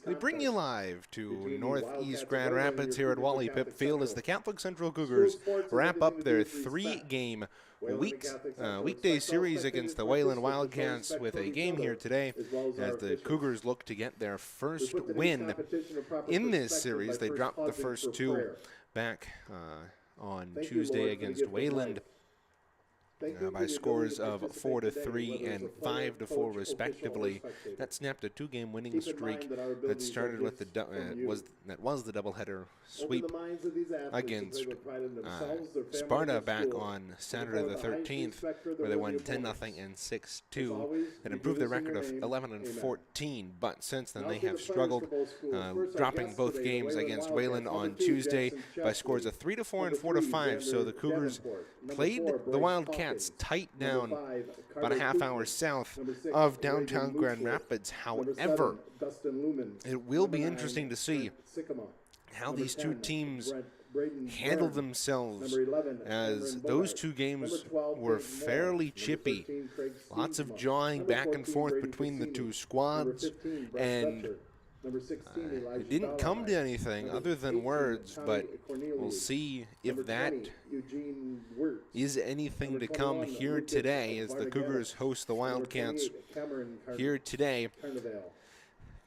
We bring you live to Northeast Grand Rapids here at Wally Pipp Field as the Catholic Central Cougars wrap up their three-game weekday series against the Wayland Wildcats with a game here today as the Cougars look to get their first win in this series. They dropped the first two back on Tuesday against Wayland by scores of 4-3 and 5-4 respectively. That snapped a two-game winning streak that started with the doubleheader sweep against Sparta back on Saturday the 13th, where they won 10-0 and 6-2. That improved their record of 11-14, but since then they have struggled, dropping both games against Wayland on Tuesday by scores of 3-4 and 4-5. So the Cougars played the Wildcats tight down about a half hour south of downtown Grand Rapids. However, it will be interesting to see how these two teams handle themselves, as those two games were fairly chippy. Lots of jawing back and forth between the two squads, and it didn't come to anything other than words, but we'll see if that is anything to come here today as the Cougars host the Wildcats here today.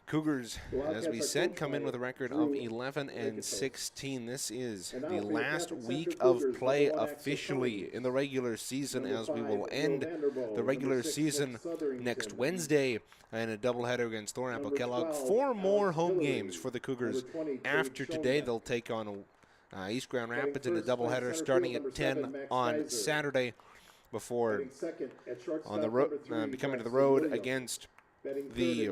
Cougars, as we said, come in with a record of 11-16. This is the last week of play officially in the regular season, as we will end the regular season next Wednesday in a doubleheader against Thornapple Kellogg. 4 more home games for the Cougars. After today, they'll take on East Grand Rapids in a doubleheader starting at 10 on Saturday before coming to the road against the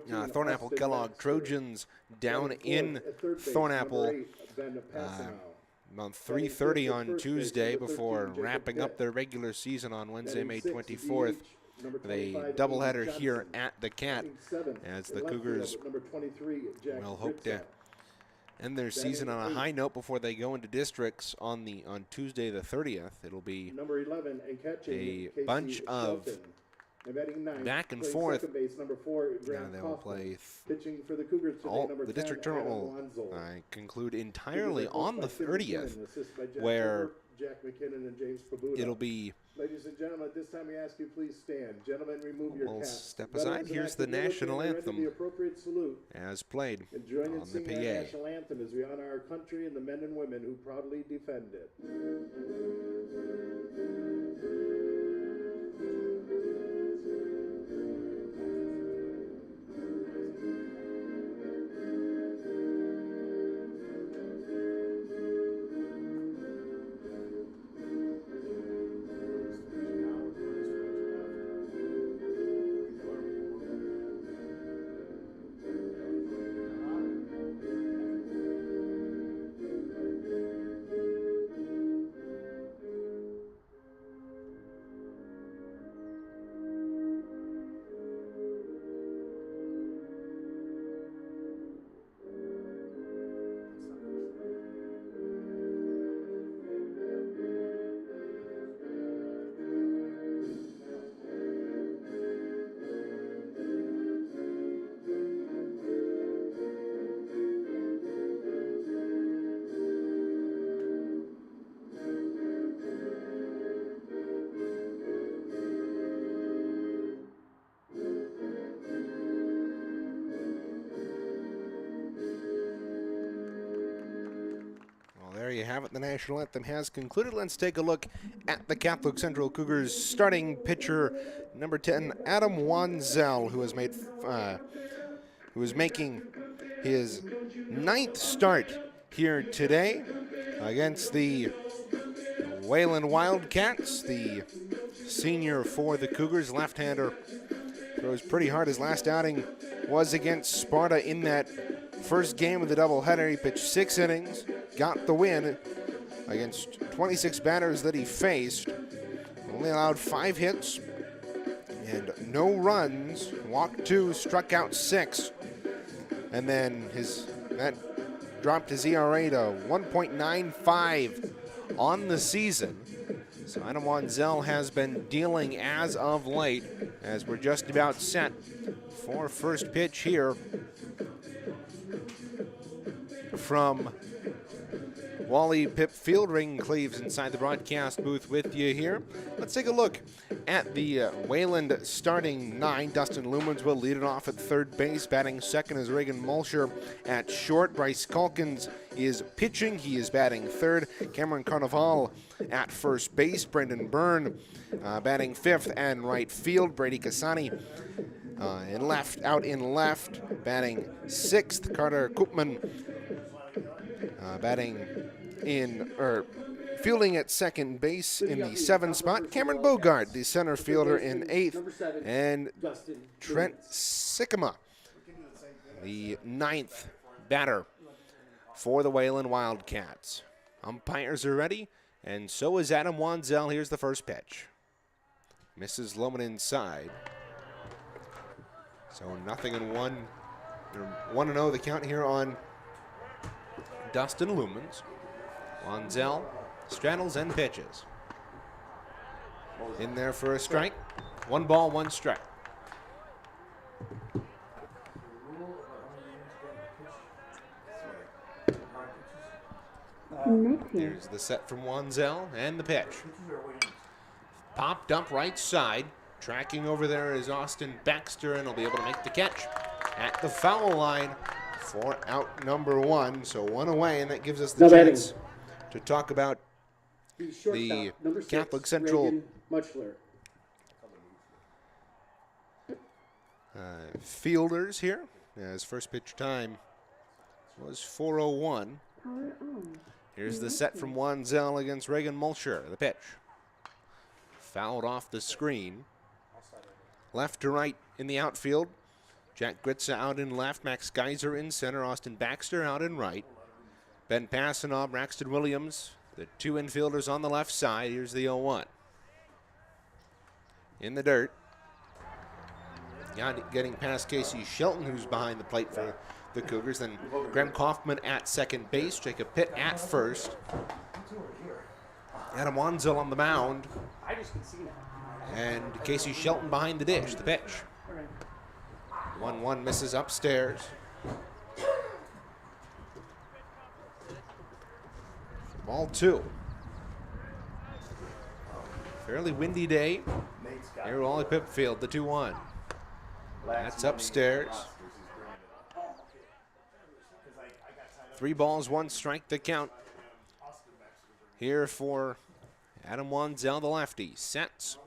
Thornapple Kellogg Trojans down in Thornapple on 3:30 on Tuesday before wrapping up their regular season on Wednesday, May 24th. A doubleheader here at the Cat, as the Cougars will hope to end their season on a high note before they go into districts on Tuesday the 30th. It'll be a bunch of back and forth. Now they will play. The district tournament will conclude entirely on the 30th, where it'll be. Ladies and gentlemen, at this time we ask you please stand. Gentlemen, remove your caps. Step aside. Here's the national anthem as played and join on in the singing PA. our national anthem as we honor our country and the men and women who proudly defend it. There you have it. The national anthem has concluded. Let's take a look at the Catholic Central Cougars starting pitcher, number 10, Adam Wanzel, who is making his 9th start here today against the Wayland Wildcats. The senior for the Cougars, left-hander, throws pretty hard. His last outing was against Sparta in that first game of the doubleheader. He pitched 6 innings, got the win against 26 batters that he faced. Only allowed 5 hits and no runs. Walked 2, struck out 6. And then that dropped his ERA to 1.95 on the season. So Adam Wanzel has been dealing as of late, as we're just about set for first pitch here from Wally Pipp Field. Regan Cleves inside the broadcast booth with you here. Let's take a look at the Wayland starting nine. Dustin Lumens will lead it off at third base. Batting second is Regan Mulcher at short. Bryce Calkins is pitching. He is batting third. Cameron Carnival at first base. Brendan Byrne batting fifth and right field. Brady Cassani out in left, batting sixth. Carter Koopman fielding at second base in the seventh spot. Cameron Bogard, the center fielder, in eighth, and Trent Sikkema, the ninth batter for the Wayland Wildcats. Umpires are ready, and so is Adam Wanzel. Here's the first pitch. Misses low and inside. So 0-1, 1-0 the count here on Dustin Lumens. Wanzel straddles and pitches. In there for a strike. 1 ball, 1 strike. Here's the set from Wanzel and the pitch. Popped up right side. Tracking over there is Austin Baxter, and he'll be able to make the catch at the foul line for out number 1. So 1 away, and that gives us the chance to talk about the Catholic Central fielders here. His first pitch time was 4:01. Here's the set from Wanzel against Regan Mulcher. The pitch. Fouled off the screen. Left to right in the outfield. Jack Gritza out in left. Max Geiser in center. Austin Baxter out in right. Ben Passanob, Braxton Williams, the 2 infielders on the left side. Here's the 0-1. In the dirt. Getting past Casey Shelton, who's behind the plate for the Cougars. Then Graham Kaufman at second base. Jacob Pitt at first. Adam Wanzel on the mound. And Casey Shelton behind the dish. The pitch. 1-1 misses upstairs. Ball 2. Fairly windy day here at Wally Pipp Field, the 2-1. That's upstairs. 3 balls, 1 strike to count here for Adam Wanzel, the lefty. Sets.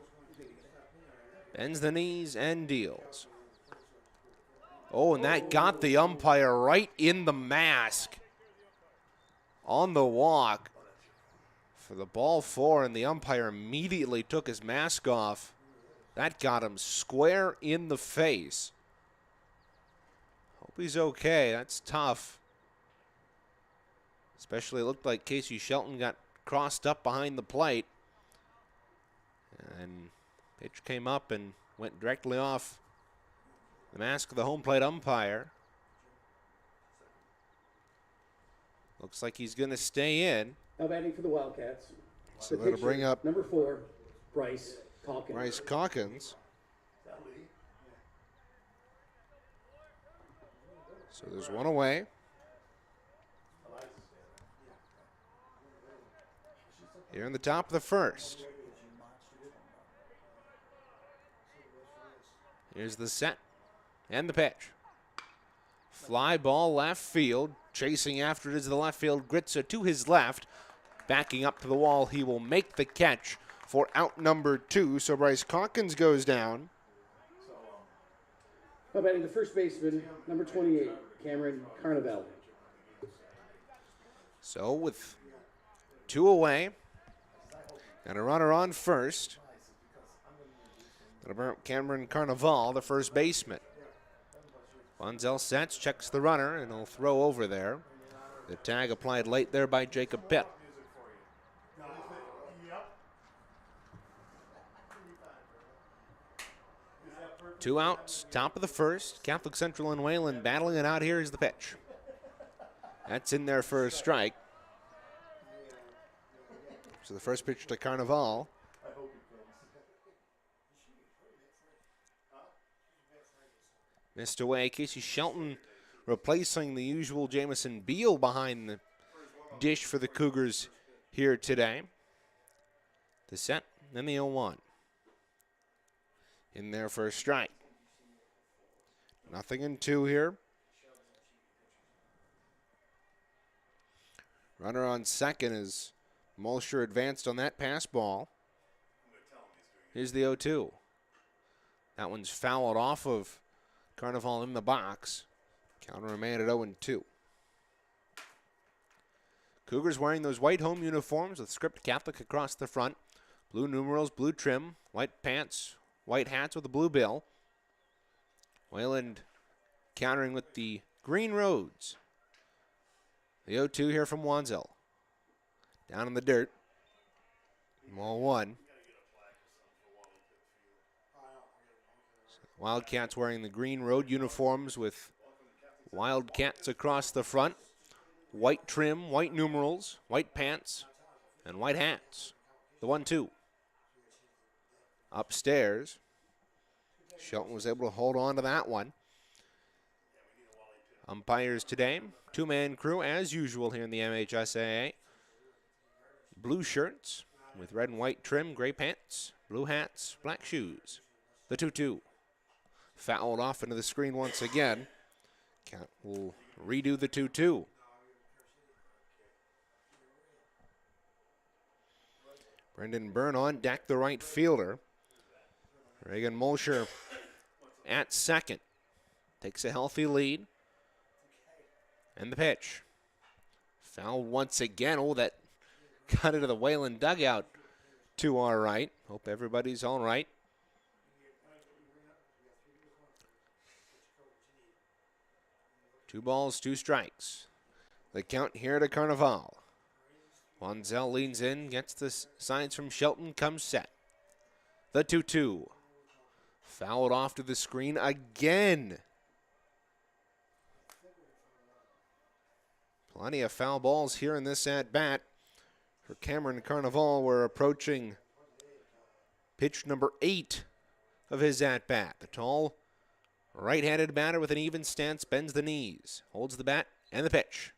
Bends the knees and deals. Oh, and that got the umpire right in the mask on the walk for the ball 4, and the umpire immediately took his mask off. That got him square in the face. Hope he's okay. That's tough. Especially it looked like Casey Shelton got crossed up behind the plate. And pitch came up and went directly off the mask of the home plate umpire. Looks like he's going to stay in. Now batting for the Wildcats. So that'll bring up number 4, Bryce Calkins. Bryce Calkins. So there's 1 away. Here in the top of the first. Here's the set and the pitch. Fly ball left field. Chasing after it is the left field. Gritza to his left. Backing up to the wall. He will make the catch for out number 2. So Bryce Calkins goes down. Now batting the first baseman, number 28, Cameron Carnival. So with 2 away and a runner on first, Cameron Carnival, the first baseman. Wanzel sets, checks the runner, and he'll throw over there. The tag applied late there by Jacob Pitt. Two outs, top of the first. Catholic Central and Wayland battling it out. Here is the pitch. That's in there for a strike. So the first pitch to Carnival. Missed away. Casey Shelton replacing the usual Jamison Beal behind the dish for the Cougars here today. The set, then the 0-1. In there for a strike. 0-2 here. Runner on second as Mulcher advanced on that pass ball. Here's the 0-2. That one's fouled off of Carnival in the box. Counter remained at 0-2. Cougars wearing those white home uniforms with script Catholic across the front. Blue numerals, blue trim, white pants, white hats with a blue bill. Wayland countering with the green roads. The 0-2 here from Wanzel. Down in the dirt. Ball 1. Wildcats wearing the green road uniforms with Wildcats across the front. White trim, white numerals, white pants, and white hats. The 1-2. Upstairs. Shelton was able to hold on to that one. Umpires today, two-man crew as usual here in the MHSAA. Blue shirts with red and white trim, gray pants, blue hats, black shoes. The 2-2. Fouled off into the screen once again. Count will redo the 2-2. Brendan Byrne on deck, the right fielder. Regan Mulcher at second. Takes a healthy lead. And the pitch. Foul once again. Oh, that got into the Wayland dugout to our right. Hope everybody's all right. Two balls, two strikes. The count here to Carnival. Wanzel leans in, gets the signs from Shelton, comes set. The 2-2. Fouled off to the screen again. Plenty of foul balls here in this at-bat. For Cameron Carnival, we're approaching pitch number 8 of his at-bat. The tall right-handed batter with an even stance bends the knees, holds the bat, and the pitch.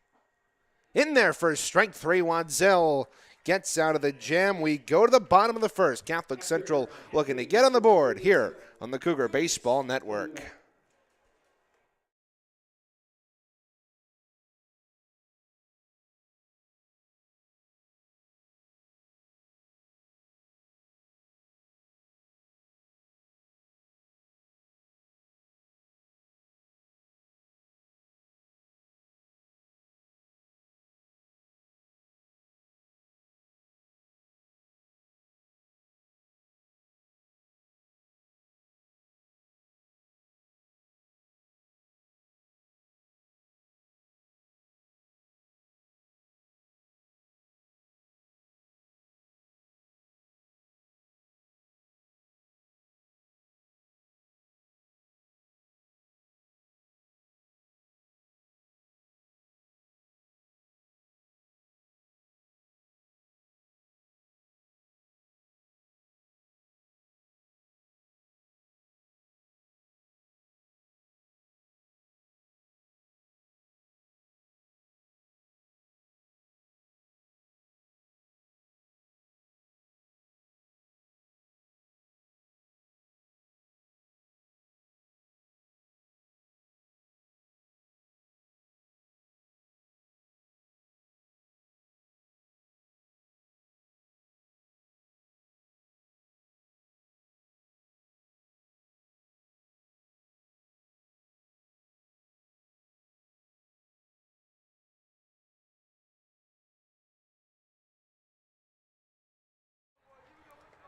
In there for strike 3, Wanzel gets out of the jam. We go to the bottom of the first. Catholic Central looking to get on the board here on the Cougar Baseball Network.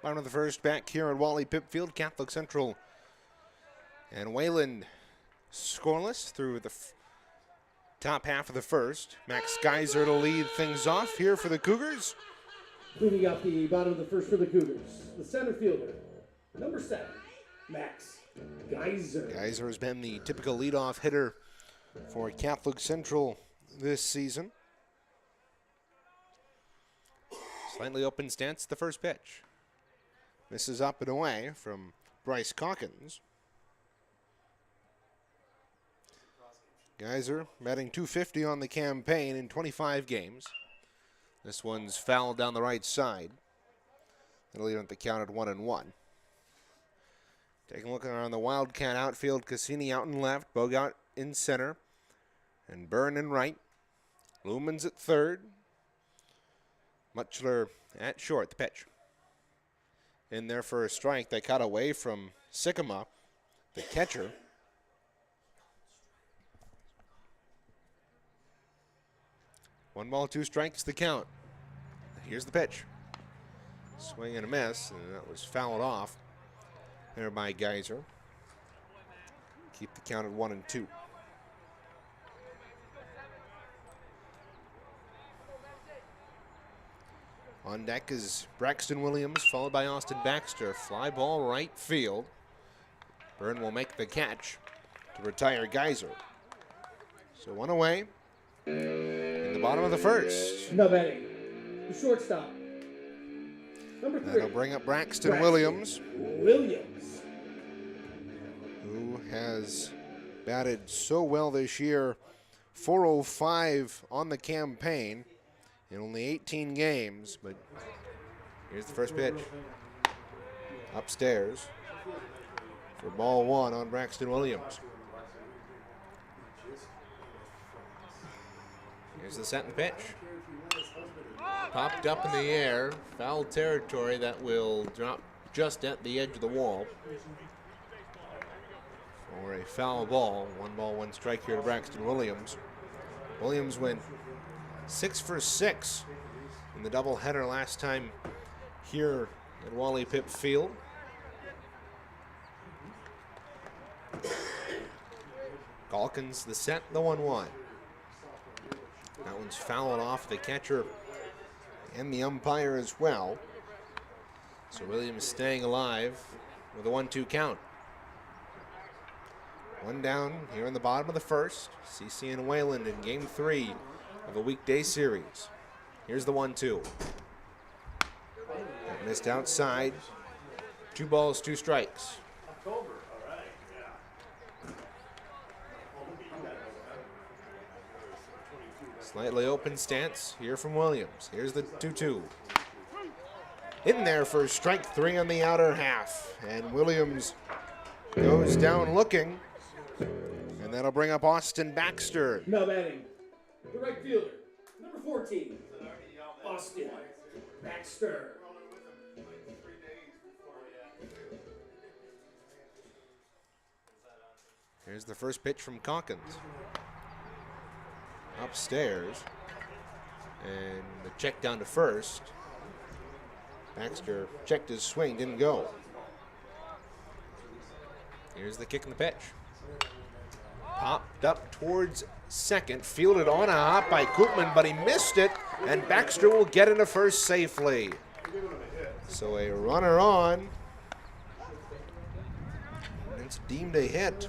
Bottom of the first, back here at Wally Pipp Field, Catholic Central and Wayland scoreless through the top half of the first. Max Geyser to lead things off here for the Cougars. Cleaning up the bottom of the first for the Cougars, the center fielder, number 7, Max Geyser. Geyser has been the typical leadoff hitter for Catholic Central this season. Slightly open stance, the first pitch. Misses up and away from Bryce Calkins. Geyser batting .250 on the campaign in 25 games. This one's fouled down the right side. That'll leave it at the count at 1-1. Taking a look around the Wildcat outfield, Cassini out in left, Bogout in center, and Byrne in right. Lumens at third. Mutchler at short, the pitch. In there for a strike. They cut away from Sycamore, the catcher. One ball, two strikes, the count. Here's the pitch. Swing and a miss, and that was fouled off there by Geyser. Keep the count at 1-2. On deck is Braxton Williams, followed by Austin Baxter. Fly ball right field. Byrne will make the catch to retire Geyser. So one away in the bottom of the first. No batting. The shortstop. Number 3. That'll bring up Braxton Williams, who has batted so well this year. 405 on the campaign in only 18 games, but here's the first pitch. Upstairs for ball one on Braxton Williams. Here's the set and pitch. Popped up in the air, foul territory that will drop just at the edge of the wall. For a foul ball, 1 strike here to Braxton Williams. Williams went 6 for 6 in the doubleheader last time here at Wally Pipp Field. Calkins the set, the 1-1. That one's fouled off the catcher and the umpire as well. So Williams staying alive with a 1-2 count. One down here in the bottom of the first. CC and Wayland in game 3 of a weekday series. Here's the 1-2. That missed outside. 2 balls, 2 strikes. Slightly open stance here from Williams. Here's the 2-2. In there for strike 3 on the outer half. And Williams goes down looking. And that'll bring up Austin Baxter. No batting. The right fielder, number 14, Austin Baxter. Here's the first pitch from Calkins. Upstairs. And the check down to first. Baxter checked his swing, didn't go. Here's the kick and the pitch. Popped up towards second, fielded on a hop by Koopman, but he missed it, and Baxter will get into first safely. So a runner on, and it's deemed a hit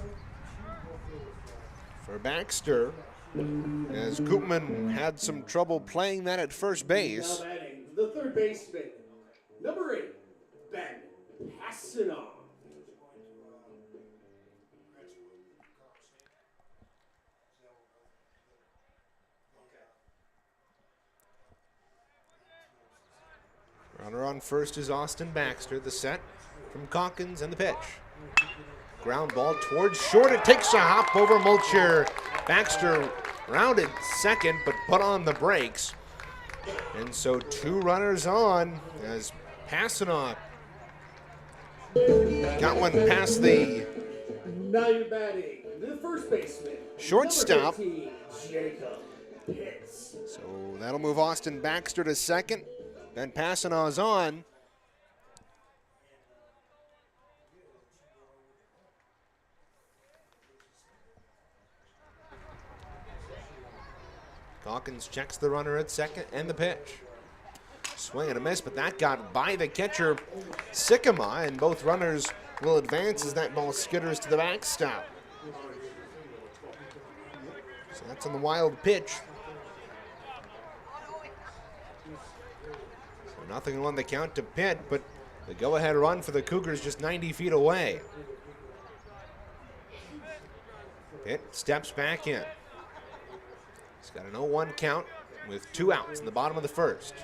for Baxter, as Koopman had some trouble playing that at first base. Now batting, the third baseman, number 8, Ben Hassanoff. Runner on first is Austin Baxter. The set from Calkins and the pitch. Ground ball towards short. It takes a hop over Mulcher. Baxter rounded second, but put on the brakes. And so 2 runners on as Hassanoff got one past the Now you're batting, the first baseman, shortstop. 13, Jacob Pitts. So that'll move Austin Baxter to second. Then Passanaw's on. Calkins checks the runner at second and the pitch. Swing and a miss, but that got by the catcher, Sycamore, and both runners will advance as that ball skitters to the backstop. So that's on the wild pitch. Nothing on the count to Pitt, but the go-ahead run for the Cougars just 90 feet away. Pitt steps back in. He's got an 0-1 count with 2 outs in the bottom of the first.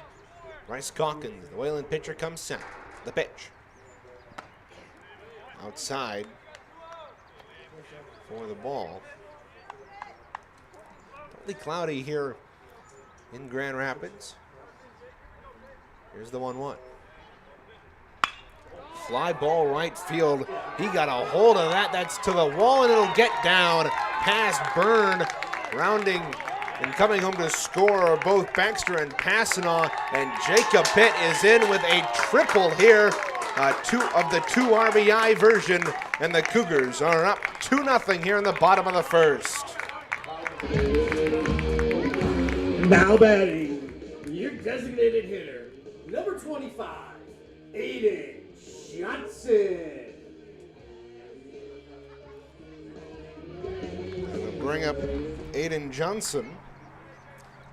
Bryce Calkins, the Wayland pitcher, comes center. The pitch. Outside for the ball. Partly cloudy here in Grand Rapids. Here's the 1-1. Fly ball right field. He got a hold of that. That's to the wall, and it'll get down past Byrne. Rounding and coming home to score are both Baxter and Passanaw. And Jacob Pitt is in with a triple here. 2 of the 2 RBI version. And the Cougars are up 2-0 here in the bottom of the first. Now batting, your designated hitter, number 25, Aiden Johnson. We'll bring up Aiden Johnson,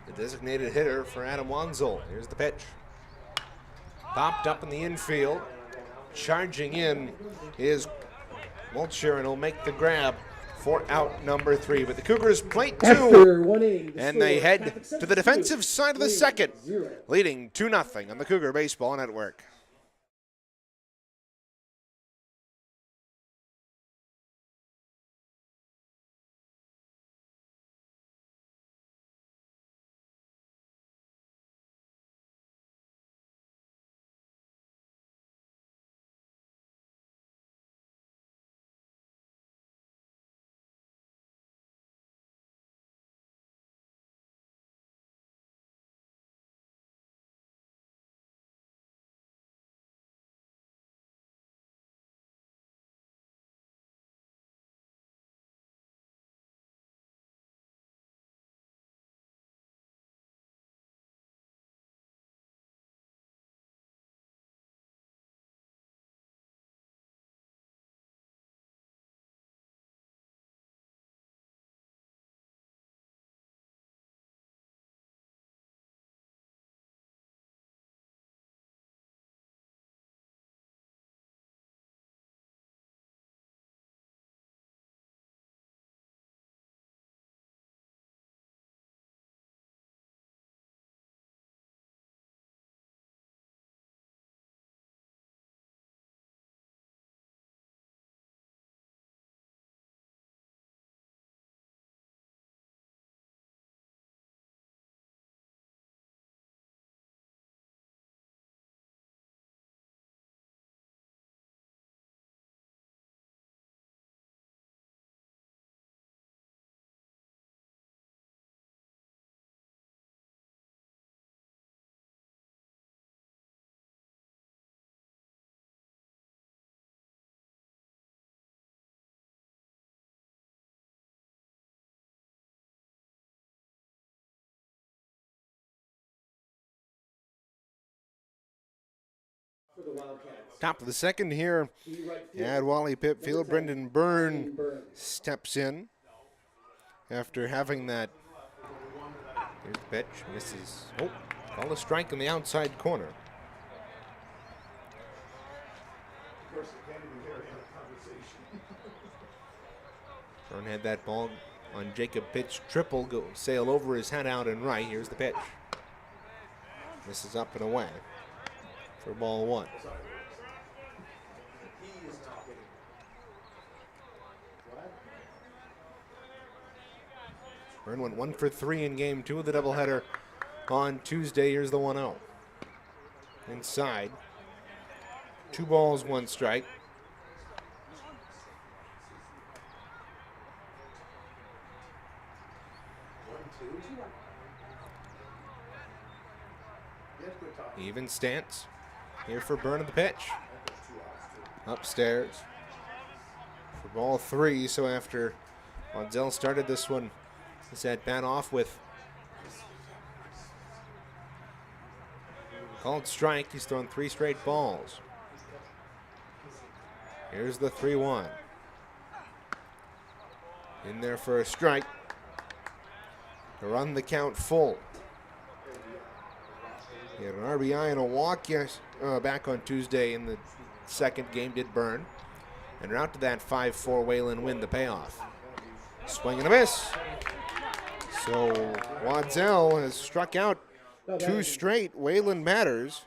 the designated hitter for Adam Wanzel. Here's the pitch. Popped up in the infield. Charging in is Mulcher, and he'll make the grab for out number 3. But the Cougars plate 2, and they head to the defensive side of the second, leading 2-0 on the Cougar Baseball Network. For the Wildcats. Top of the second here at Wally Pipp Field. Brendan Byrne steps in after having that. Here's the pitch. Misses. Oh, called a strike in the outside corner. Byrne had that ball on Jacob Pitt's triple sail over his head out and right. Here's the pitch. Misses up and away for ball 1. Byrne went 1 for 3 in game 2 of the doubleheader on Tuesday. Here's the 1-0. Inside. 2 balls, 1 strike. Even stance here for Byrne at the pitch. Upstairs for ball 3. So after Wanzel started this one, he's at bat off with called strike. He's thrown 3 straight balls. Here's the 3-1. In there for a strike to run the count full. He had an RBI and a walk back on Tuesday in the second game, did burn. And route to that 5-4 Wayland win, the payoff. Swing and a miss. So Waddell has struck out 2 straight. Wayland matters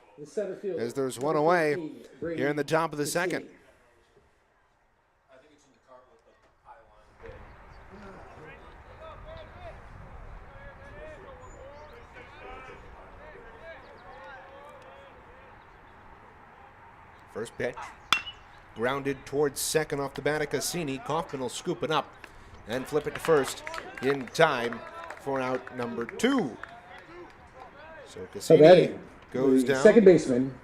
as there's one away here in the top of the second. First pitch, grounded towards second off the bat of Cassini. Kaufman will scoop it up and flip it to first in time for out number 2. So Cassini goes down. Second baseman,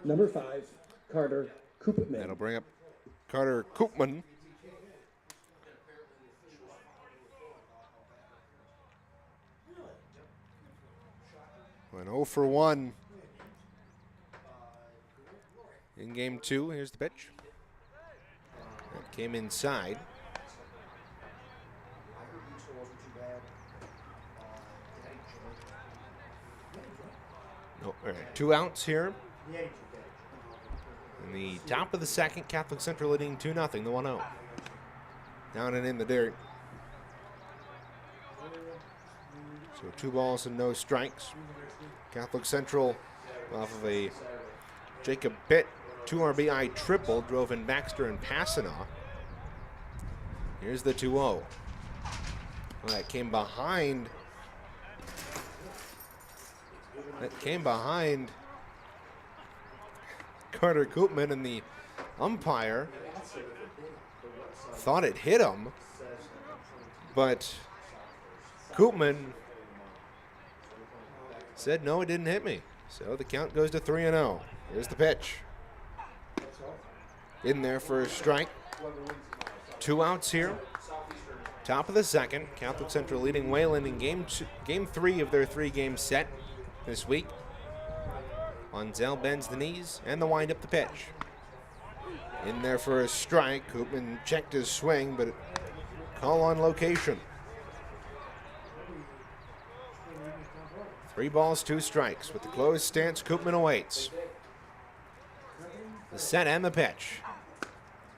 number 5, Carter Koopman. That'll bring up Carter Koopman. Went 0 for 1 in game 2. Here's the pitch. That came inside. No, all right, 2 outs here. In the top of the second, Catholic Central leading 2-0, the 1-0. Down and in the dirt. So 2 balls and no strikes. Catholic Central off of a Jacob Pitt 2 RBI triple drove in Baxter and Passanaw. Here's the 2-0. Well, that came behind. Carter Koopman, and the umpire thought it hit him, but Koopman said, no, it didn't hit me. So the count goes to 3-0. Here's the pitch. In there for a strike. 2 outs here. Top of the second. Catholic Central leading Wayland in game 3 of their 3-game set this week. Onzel bends the knees and the wind up the pitch. In there for a strike. Koopman checked his swing, but call on location. 3 balls, 2 strikes. With the closed stance, Koopman awaits. The set and the pitch.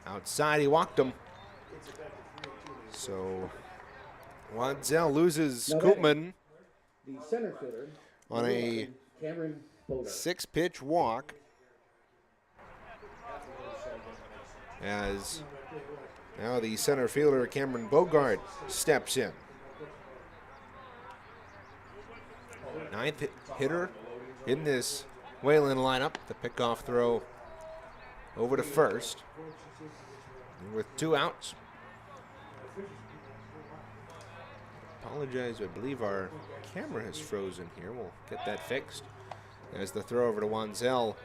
Outside, he walked him. So Waddell loses Koopman on a 6-pitch walk, as now the center fielder Cameron Bogart steps in. 9th hitter in this Wayland lineup. The pickoff throw over to first. And with 2 outs. Apologize, I believe our camera has frozen here. We'll get that fixed. As the throw over to Wanzel.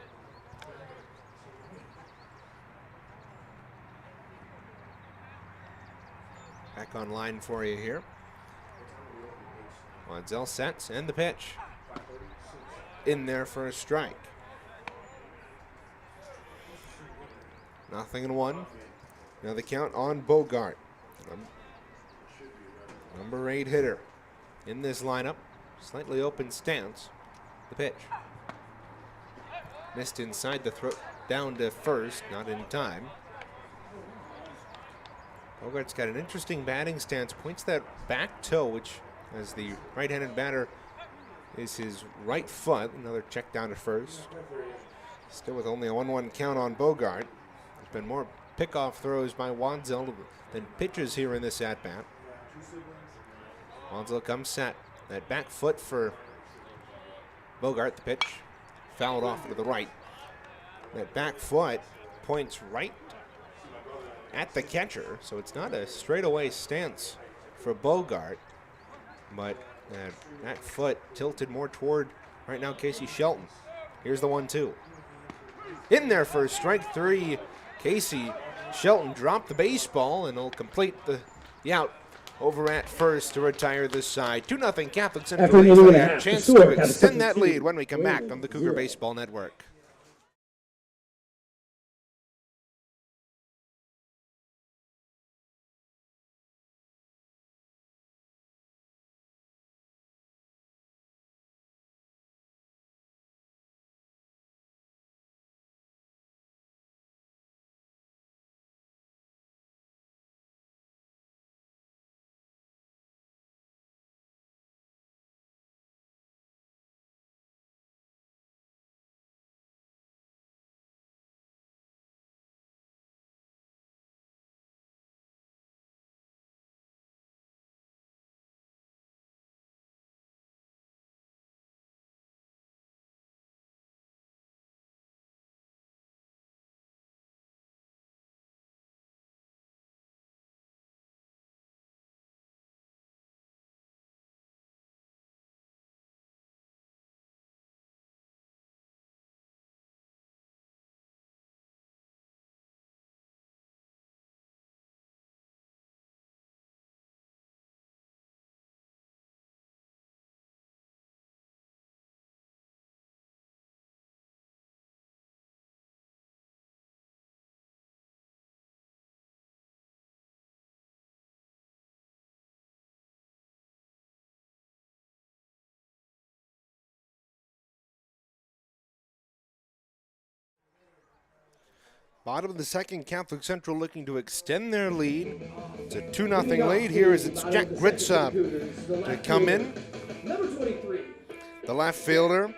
Back online for you here. Wanzel sets and the pitch. In there for a strike. 0-1. Now the count on Bogart. Number 8 hitter in this lineup. Slightly open stance. The pitch. Missed inside the throw, down to first, not in time. Bogart's got an interesting batting stance. Points that back toe, which, as the right-handed batter, is his right foot. Another check down to first. Still with only a 1-1 count on Bogart. There's been more pickoff throws by Wanzel than pitches here in this at-bat. Wanzel comes set. That back foot for Bogart, the pitch. Fouled off to the right. That back foot points right at the catcher, so it's not a straightaway stance for Bogart, but that foot tilted more toward right now Casey Shelton. Here's the 1-2. In there for strike 3. Casey Shelton dropped the baseball and will complete the out over at first to retire this side. 2-0 Catholic Central. A chance to extend that lead when we come back on the Cougar Baseball Network. Bottom of the second, Catholic Central looking to extend their lead. It's a 2-0 lead here as it's Jack Gritza to come in. Number 23. The left fielder,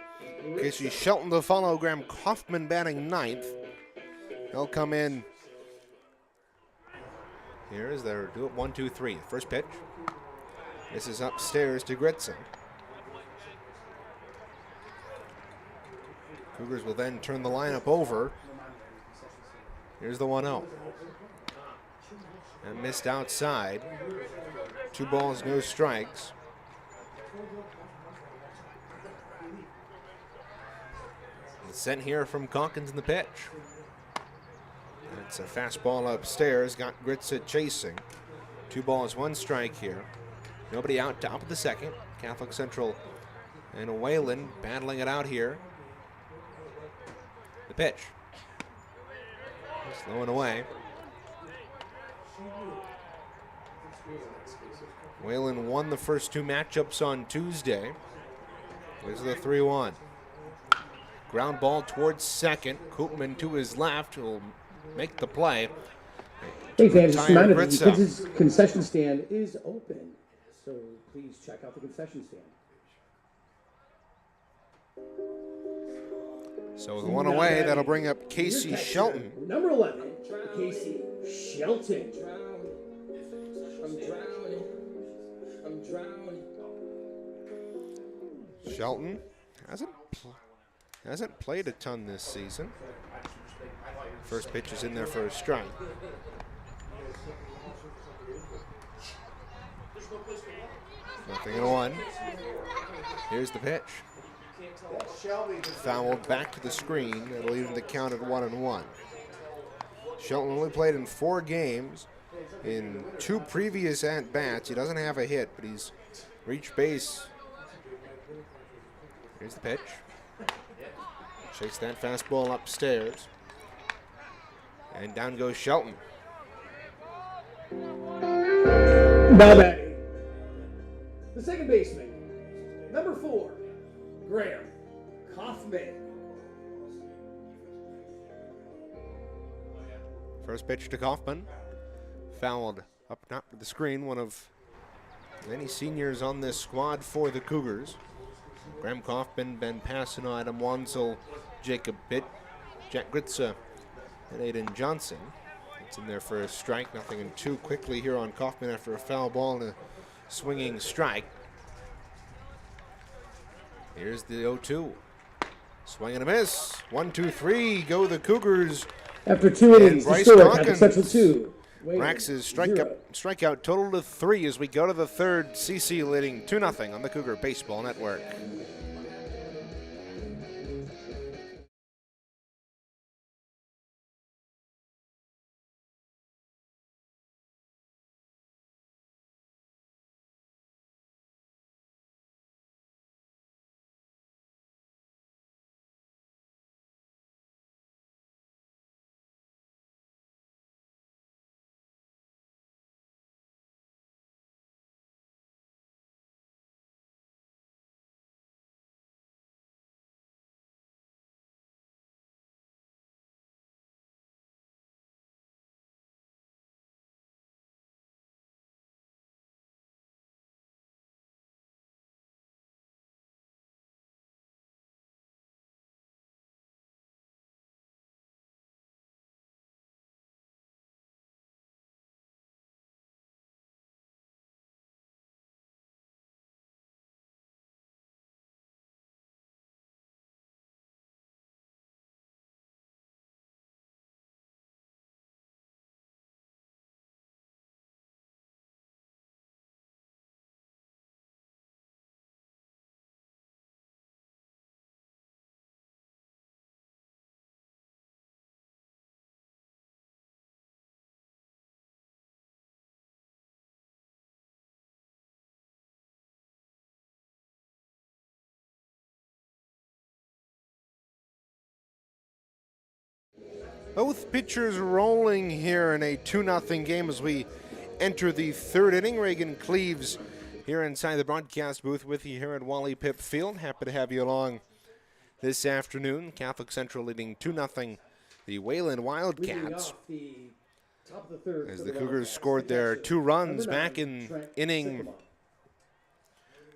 Casey Shelton to follow, Graham Kaufman batting ninth. They'll come in. Here is their do it 1-2-3. First pitch. This is upstairs to Gritza. Cougars will then turn the lineup over. Here's the 1-0. And missed outside. 2 balls, no strikes. And sent here from Calkins in the pitch. It's a fastball upstairs, got Gritza chasing. 2 balls, 1 strike here. Nobody out, top of the second. Catholic Central and Wayland battling it out here. The pitch. Slow and away. Wayland won the first 2 matchups on Tuesday. Here's the 3-1. Ground ball towards second. Koopman to his left will make the play. Hey fans, just a reminder that the kids' concession stand is open, so please check out the concession stand. So with 1 away, that'll bring up Casey Shelton. Number 11, Casey Shelton. Shelton hasn't played a ton this season. First pitch is in there for a strike. Nothing in 1. Here's the pitch. Fouled back to the screen. It'll even the count at 1-1. Shelton only played in 4 games. In 2 previous at-bats, he doesn't have a hit, but he's reached base. Here's the pitch. Shakes that fastball upstairs. And down goes Shelton. Now batting, the second baseman, number 4, Graham Kaufman. First pitch to Kaufman. Fouled up top to the screen. One of many seniors on this squad for the Cougars. Graham Kaufman, Ben Passano, Adam Wansel, Jacob Bitt, Jack Gritza, and Aiden Johnson. It's in there for a strike. Nothing in 2 quickly here on Kaufman after a foul ball and a swinging strike. Here's the 0-2. Swing and a miss. 1-2-3. Go the Cougars. After 2 innings, the score, Catholic Central 2. Racks his strikeout total to 3 as we go to the third. CC leading 2-0 on the Cougar Baseball Network. Both pitchers rolling here in a 2-0 game as we enter the third inning. Regan Cleves here inside the broadcast booth with you here at Wally Pipp Field. Happy to have you along this afternoon. Catholic Central leading 2-0 the Wayland Leading Wildcats. off the top of the third As for the Cougars Wildcats, scored the their catcher, 2 runs number back 9, in Trent inning Sycamore.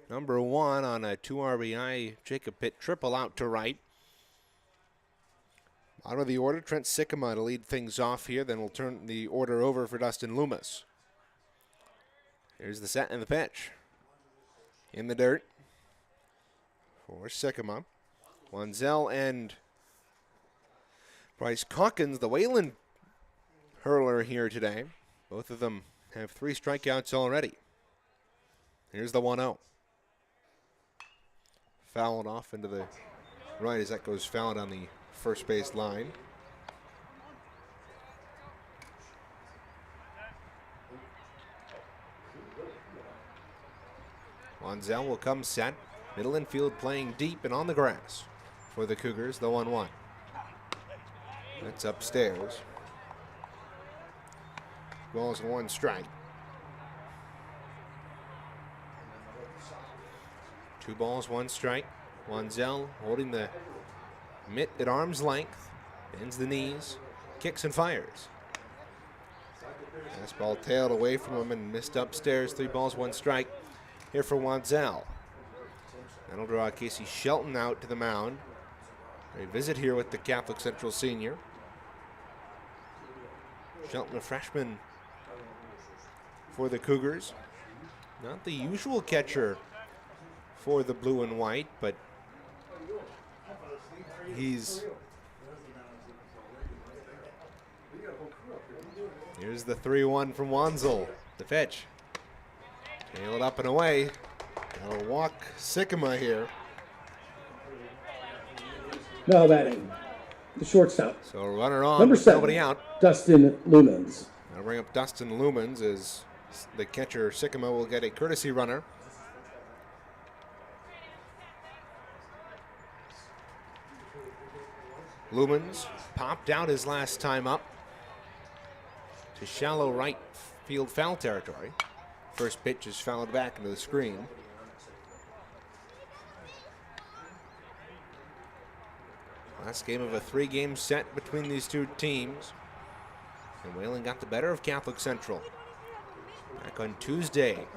number 1 on a 2 RBI Jacob Pitt triple out to right. Out of the order, Trent Sycamore to lead things off here. Then we'll turn the order over for Dustin Loomis. Here's the set and the pitch. In the dirt for Sycamore. Wanzel and Bryce Calkins, the Wayland hurler here today. Both of them have 3 strikeouts already. Here's the 1-0. Fouled off into the right as that goes fouled on the first base line. Wanzel will come set. Middle infield playing deep and on the grass for the Cougars, the 1-1. That's upstairs. Balls and 1 strike. 2 balls, 1 strike. Wanzel holding the mitt at arm's length, bends the knees, kicks and fires. Fastball tailed away from him and missed upstairs. 3 balls, 1 strike here for Wanzel. That'll draw Casey Shelton out to the mound. A visit here with the Catholic Central senior. Shelton, a freshman for the Cougars. Not the usual catcher for the blue and white, but he's... Here's the 3-1 from Wanzel. The pitch. Tailed up and away. That'll walk Sycamore here. Now batting, the shortstop. So runner on, Number with 7, nobody out. Dustin Lumens. I'll bring up Dustin Lumens as the catcher Sycamore will get a courtesy runner. Lumens popped out his last time up to shallow right field foul territory. First pitch is fouled back into the screen. Last game of a 3-game set between these 2 teams. And Wayland got the better of Catholic Central back on Tuesday.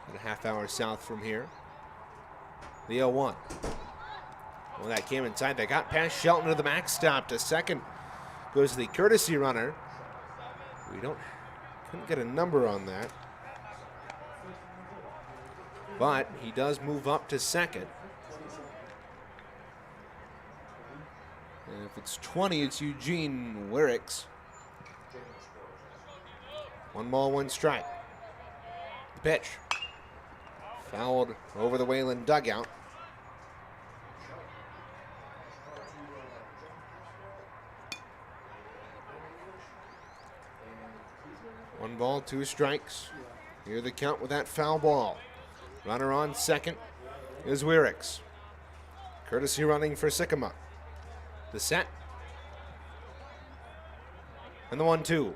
About a half hour south from here. The 0-1. Well, that came inside. They got past Shelton to the backstop. To second goes the courtesy runner. We couldn't get a number on that. But he does move up to second. And if it's 20, it's Eugene Wiericks. 1 ball, 1 strike. The pitch. Fouled over the Wayland dugout. One ball, 2 strikes. Here the count with that foul ball. Runner on second is Wiericks. Courtesy running for Sycamore. The set. And the 1-2.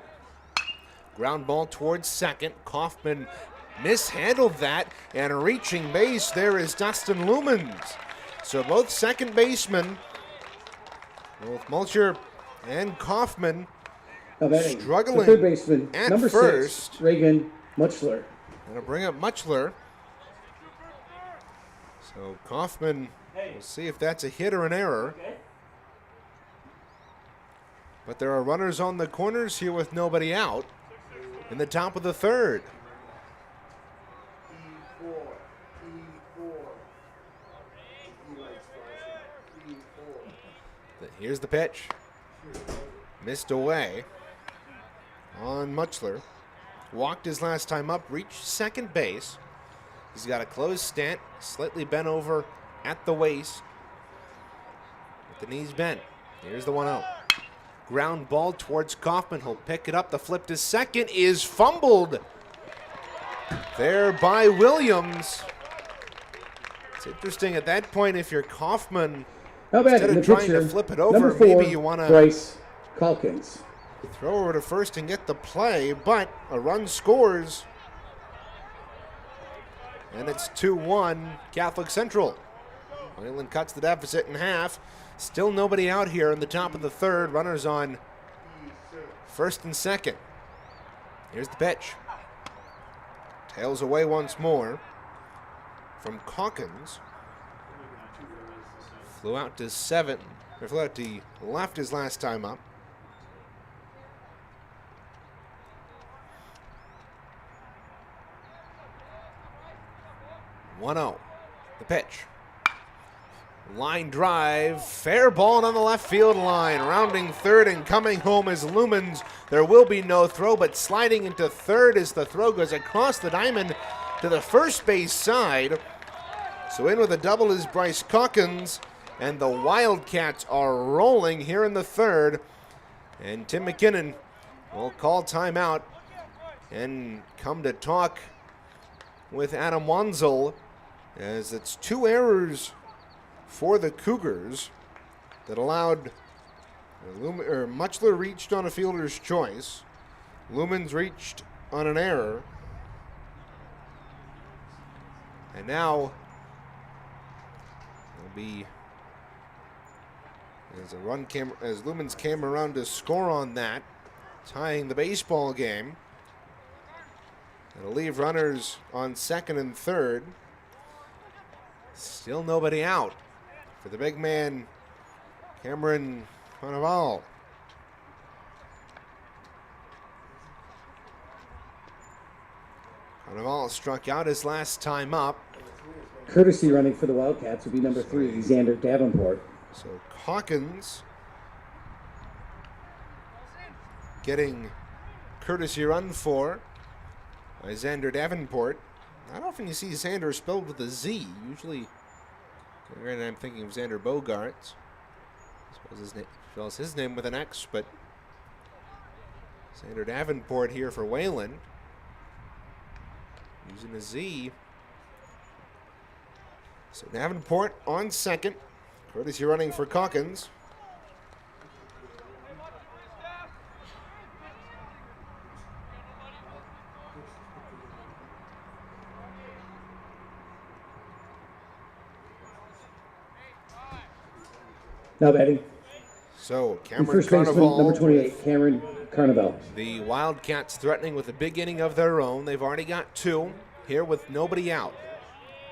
Ground ball towards second. Kaufman mishandled that, and reaching base there is Dustin Lumens. So both second basemen, both Mulcher and Kaufman, struggling the third baseman, at number first. 6, Regan Muchler. Going to bring up Muchler. So Kaufman, we'll see if that's a hit or an error. But there are runners on the corners here with nobody out in the top of the third. Here's the pitch. Missed away on Muchler. Walked his last time up, reached second base. He's got a closed stance, slightly bent over at the waist, with the knees bent. Here's the 1-0. Ground ball towards Kaufman. He'll pick it up. The flip to second is fumbled there by Williams. It's interesting at that point if you're Kaufman, instead of trying to flip it over, number 4, maybe you want to Bryce Calkins. throw over to first and get the play, but a run scores. And it's 2-1 Catholic Central. Wayland cuts the deficit in half. Still nobody out here in the top of the third. Runners on first and second. Here's the pitch. Tails away once more from Calkins. Flew out to left his last time up. (1-0). The pitch. Line drive, fair ball on the left field line. Rounding third and coming home is Lumens. There will be no throw, but sliding into third as the throw goes across the diamond to the first base side. So in with a double is Bryce Calkins, and the Wildcats are rolling here in the third. And Tim McKinnon will call timeout and come to talk with Adam Wanzel, as it's 2 errors for the Cougars that allowed Muchler reached on a fielder's choice. Lumens reached on an error. And now it'll be as Lumens came around to score on that, tying the baseball game. It'll leave runners on second and third. Still nobody out for the big man, Cameron Carnival. Carnival struck out his last time up. Courtesy running for the Wildcats will be number 3, Xander Davenport. So Calkins getting courtesy run for by Xander Davenport. Not often you see Xander spelled with a Z. Usually, I'm thinking of Xander Bogaerts. I suppose his name spells his name with an X, but Xander Davenport here for Wayland, using a Z. So Davenport on second. Courtesy running for Calkins. Now batting. So Cameron First baseman, Carnival, number 28, Cameron Carnival. The Wildcats threatening with a big inning of their own. They've already got 2 here with nobody out.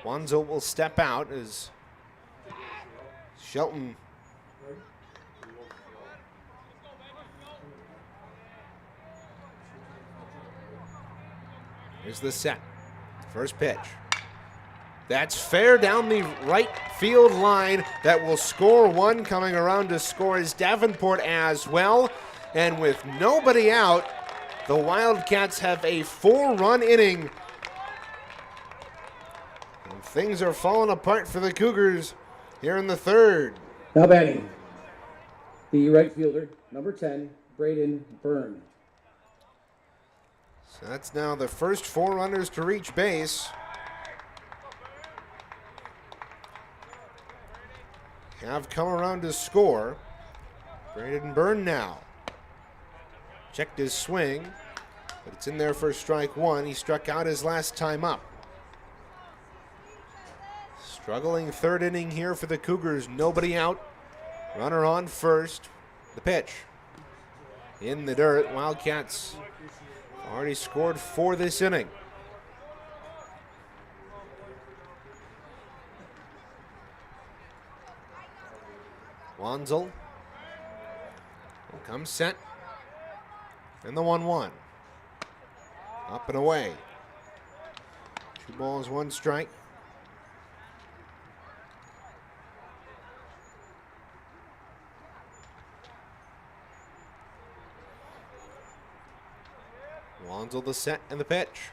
Wanzo will step out as Shelton here's the set. First pitch. That's fair down the right field line. That will score 1. Coming around to score is Davenport as well. And with nobody out, the Wildcats have a 4-run inning. And things are falling apart for the Cougars here in the third. Now batting. The right fielder, number 10, Braden Byrne. So that's now the first 4 runners to reach base. Have come around to score. Braden Byrne now. Checked his swing, but it's in there for strike 1. He struck out his last time up. Struggling third inning here for the Cougars. Nobody out. Runner on first. The pitch. In the dirt. Wildcats already scored 4 this inning. Wanzel will come set. And the 1-1. Up and away. 2 balls, 1 strike. Wanzel the set and the pitch.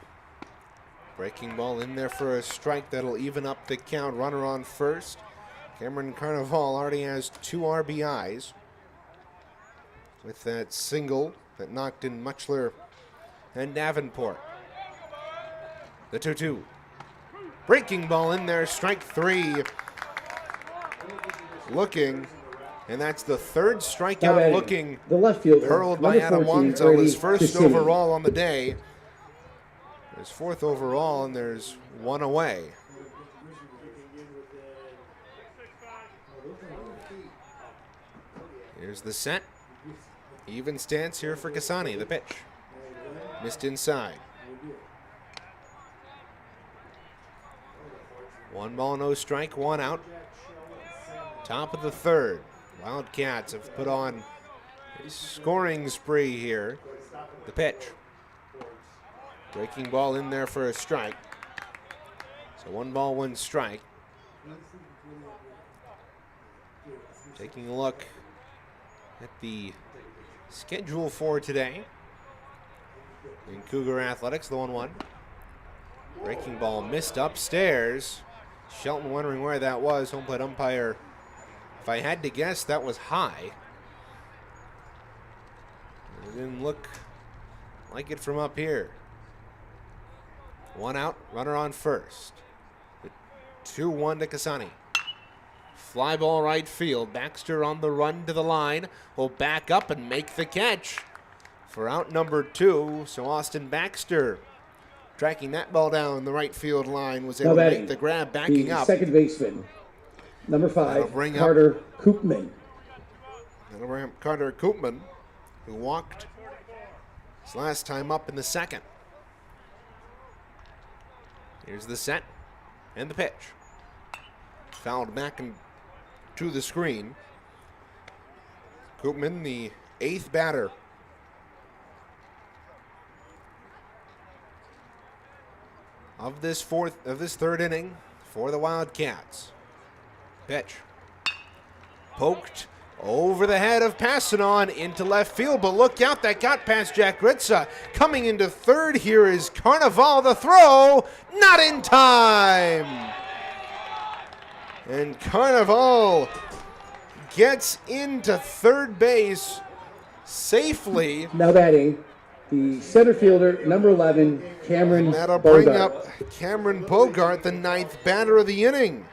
Breaking ball in there for a strike that'll even up the count. Runner on first. Cameron Carnival already has 2 RBIs with that single that knocked in Muchler and Davenport. The 2-2. Breaking ball in there, strike 3. Looking, and that's the 3rd strikeout looking. The left fielder, hurled by Adam Wanzel, his first overall on the day. His 4th overall, and there's 1 away. Here's the set. Even stance here for Cassani. The pitch. Missed inside. 1 ball, no strike, 1 out. Top of the third. Wildcats have put on a scoring spree here. The pitch. Breaking ball in there for a strike. So 1 ball, 1 strike. Taking a look at the schedule for today. In Cougar Athletics, the 1-1. Breaking ball missed upstairs. Shelton wondering where that was. Home plate umpire, if I had to guess, that was high. It didn't look like it from up here. 1 out, runner on first. 2-1 to Cassani. Fly ball right field. Baxter on the run to the line. Will back up and make the catch for out number 2. So Austin Baxter, tracking that ball down the right field line, was able to make the grab, backing up. Second baseman, number 5, Carter Koopman. That'll bring up Carter Koopman, who walked his last time up in the second. Here's the set and the pitch. Fouled back to the screen. Koopman, the 8th batter. Of this third inning for the Wildcats. Pitch. Poked over the head of Passanon into left field, but look out, that got past Jack Gritza. Coming into third here is Carnival. The throw, not in time. And Carnival gets into third base safely. Now batting, the center fielder, number 11, Cameron Bogart. That'll bring up Cameron Bogart, the 9th batter of the inning.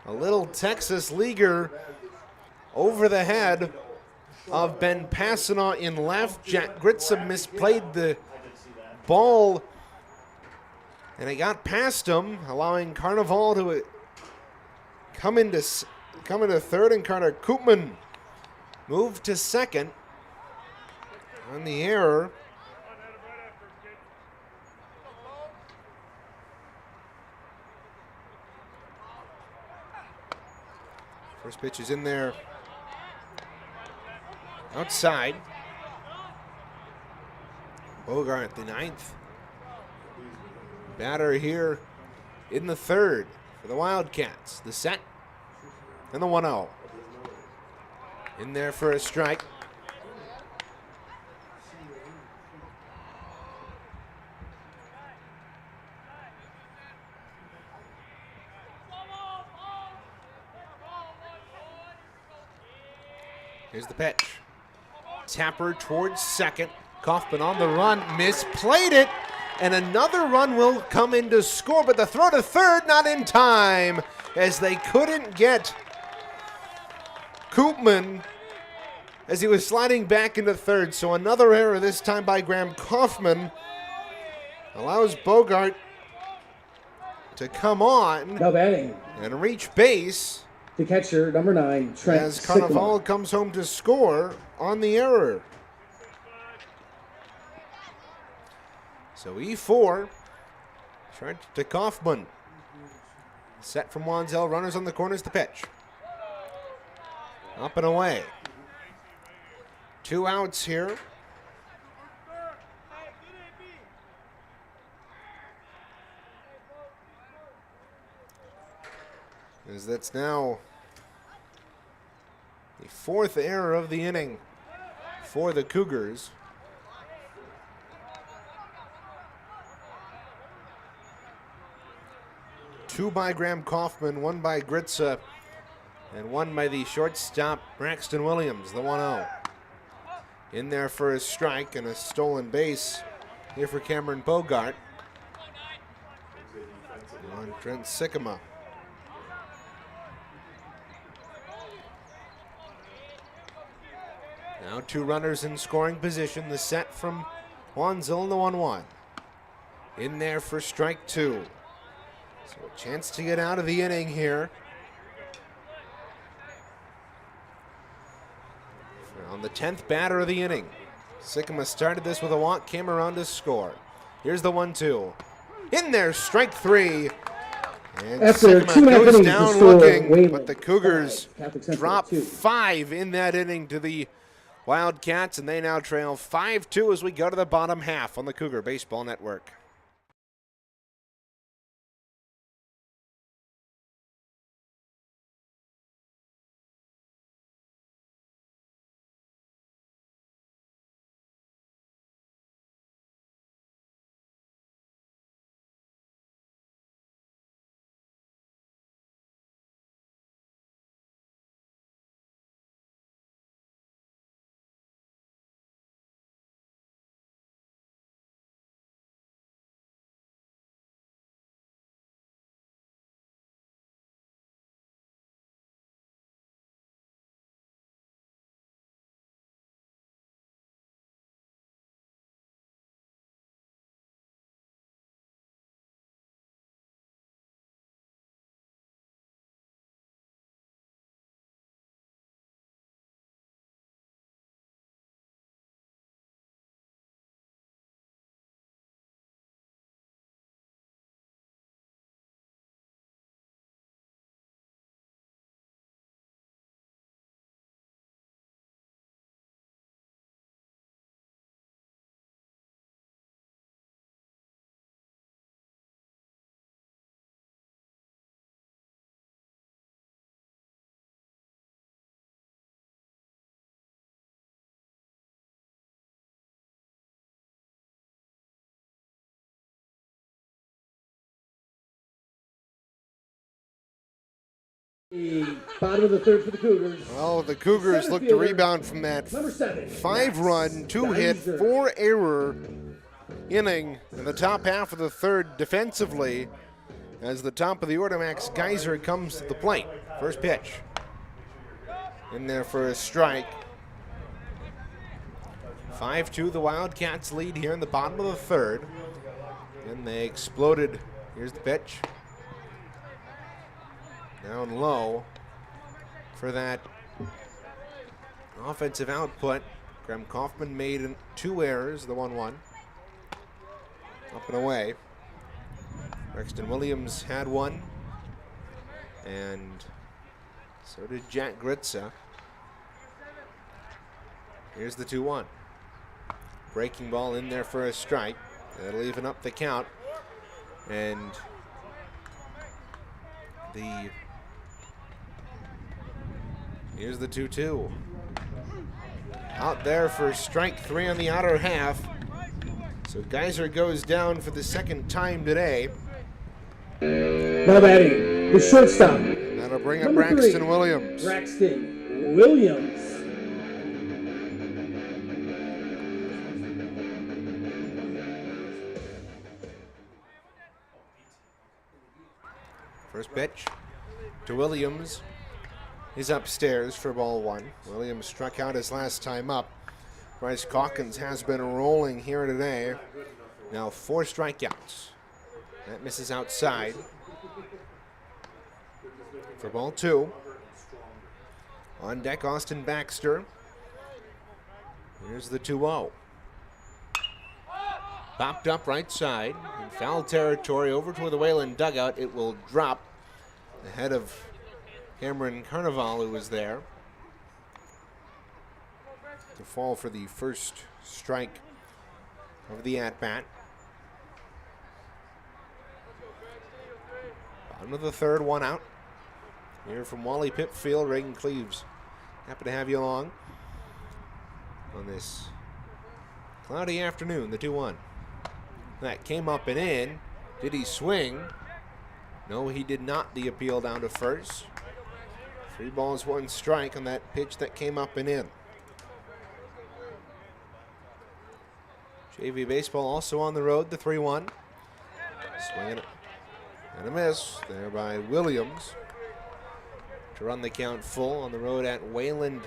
A little Texas leaguer over the head of Ben Passanant in left. Jack Gritza misplayed the ball, and it got past him, allowing Carnival to come into third, and Carter Koopman moved to second on the error. First pitch is in there outside. Bogart, the 9th batter here in the third for the Wildcats. The set and the 1-0. In there for a strike. Here's the pitch. Tapper towards second. Kaufman on the run, misplayed it, and another run will come in to score, but the throw to third not in time, as they couldn't get Koopman as he was sliding back into third. So another error, this time by Graham Kaufman, allows Bogart to come on now batting and reach base. The catcher, number 9, Trent as Carnival comes home to score on the error. So E4, Trent to Kaufman. Set from Wanzel, runners on the corners, the pitch. Up and away. 2 outs here. As that's now the 4th error of the inning for the Cougars. Two by Graham Kaufman, 1 by Gritza, and 1 by the shortstop Braxton Williams, the 1-0. In there for a strike and a stolen base here for Cameron Bogart. On Trent Sikkema. Now 2 runners in scoring position. The set from Wanzel, the 1-1. In there for strike 2. So a chance to get out of the inning here. on the 10th batter of the inning. Sycamore started this with a walk, came around to score. Here's the 1-2. In there, strike 3. And After Sycamore goes innings, down the score, looking, Wayland but the Cougars 5, Catholic Central drop 2. 5 in that inning to the Wildcats, and they now trail 5-2 as we go to the bottom half on the Cougar Baseball Network. The bottom of the 3rd for the Cougars. Well, the Cougars look to rebound from that 5-run, 2-hit, 4-error inning in the top half of the 3rd defensively as the top of the order, Max Geyser, comes to the plate. First pitch. In there for a strike. 5-2, the Wildcats lead here in the bottom of the 3rd. And they exploded. Here's the pitch. Down low for that offensive output. Graham Kaufman made 2 errors, the 1-1. Up and away. Rexton Williams had 1. And so did Jack Gritza. Here's the 2-1. Breaking ball in there for a strike. That'll even up the count. And here's the 2-2. Out there for strike 3 on the outer half. So Geyser goes down for the 2nd time today. Now batting, the shortstop. That'll bring up Number 3, Braxton Williams. Braxton Williams. First pitch to Williams. He's upstairs for ball 1. Williams struck out his last time up. Bryce Calkins has been rolling here today. Now 4 strikeouts. That misses outside. For ball 2. On deck, Austin Baxter. Here's the 2-0. Popped up right side. In foul territory over toward the Wayland dugout. It will drop ahead of Cameron Carnival, who was there. To fall for the first strike of the at-bat. Bottom of the 3rd, 1 out. Here from Wally Pipp Field, Regan Cleves. Happy to have you along on this cloudy afternoon, the 2-1. That came up and in. Did he swing? No, he did not. The appeal down to first. 3 balls, 1 strike on that pitch that came up and in. JV baseball also on the road, the 3-1. Swinging and a miss there by Williams to run the count full on the road at Wayland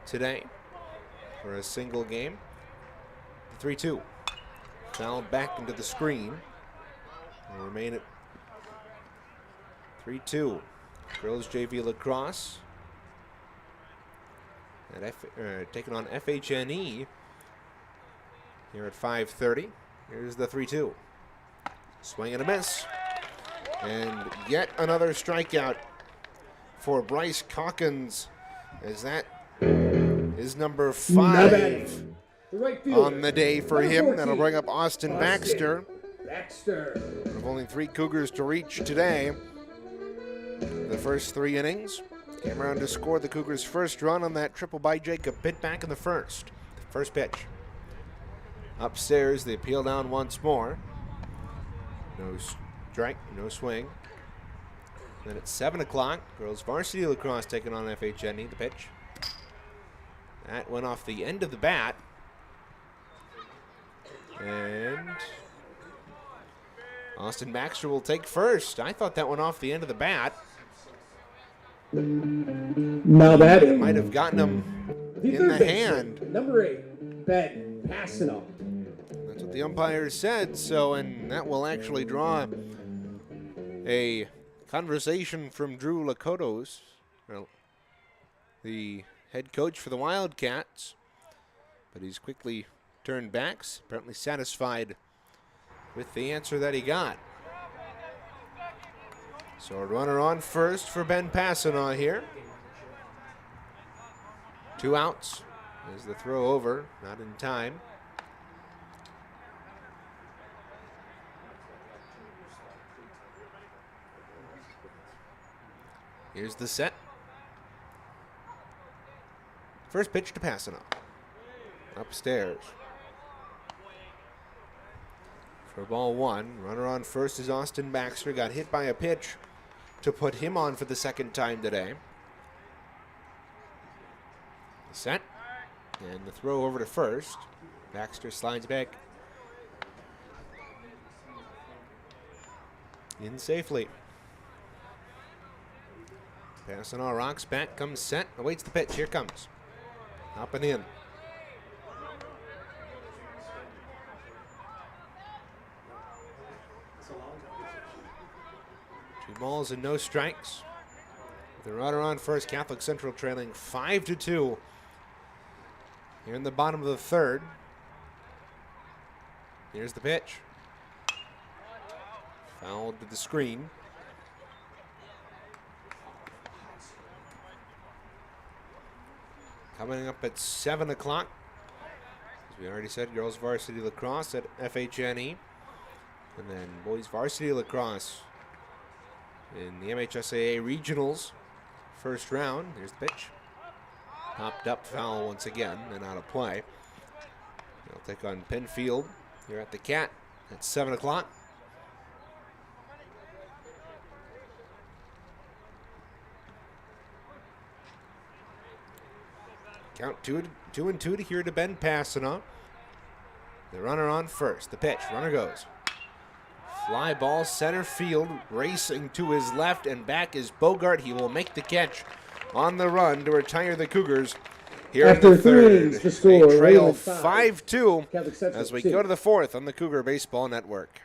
today for a single game. 3-2. Foul back into the screen. Will remain at 3-2. Girls JV lacrosse. taking on FHNE here at 5:30. Here's the 3-2. Swing and a miss. And yet another strikeout for Bryce Calkins, as that is number 5 on the day for him. That'll bring up Austin Baxter. One of only 3 Cougars to reach today. The first 3 innings came around to score the Cougars' first run on that triple by Jacob Pitt back in the first. First pitch. Upstairs, they peel down once more. No strike, no swing. Then at 7 o'clock, girls varsity lacrosse taking on FHNE, the pitch. That went off the end of the bat. And Austin Baxter will take first. I thought that went off the end of the bat. Now batting. It might have gotten him in the hand. Number 8, Ben Passano. That's what the umpire said. So, and that will actually draw a conversation from Drew Lakotos, the head coach for the Wildcats. But he's quickly turned back, apparently satisfied with the answer that he got. So a runner on first for Ben Passano here. 2 outs. There's the throw over, not in time. Here's the set. First pitch to Passano. Upstairs. For ball 1, runner on first is Austin Baxter. Got hit by a pitch to put him on for the second time today. Set. And the throw over to first. Baxter slides back in safely. Passano rocks back, comes set, awaits the pitch. Here comes. Up and in. 2 balls and no strikes. The runner on first, Catholic Central trailing 5-2 here in the bottom of the 3rd. Here's the pitch. Fouled to the screen. Coming up at 7 o'clock, as we already said, girls varsity lacrosse at FHNE. And then boys varsity lacrosse in the MHSAA regionals first round. Here's the pitch. Popped up, foul once again, and out of play. They'll take on Penfield here at the Cat at 7 o'clock. Count 2-2 to here to Ben Passano. The runner on first. The pitch. Runner goes. Fly ball center field. Racing to his left and back is Bogart. He will make the catch on the run to retire the Cougars here in the 3rd. They trail 5-2 as we go to the 4th on the Cougar Baseball Network.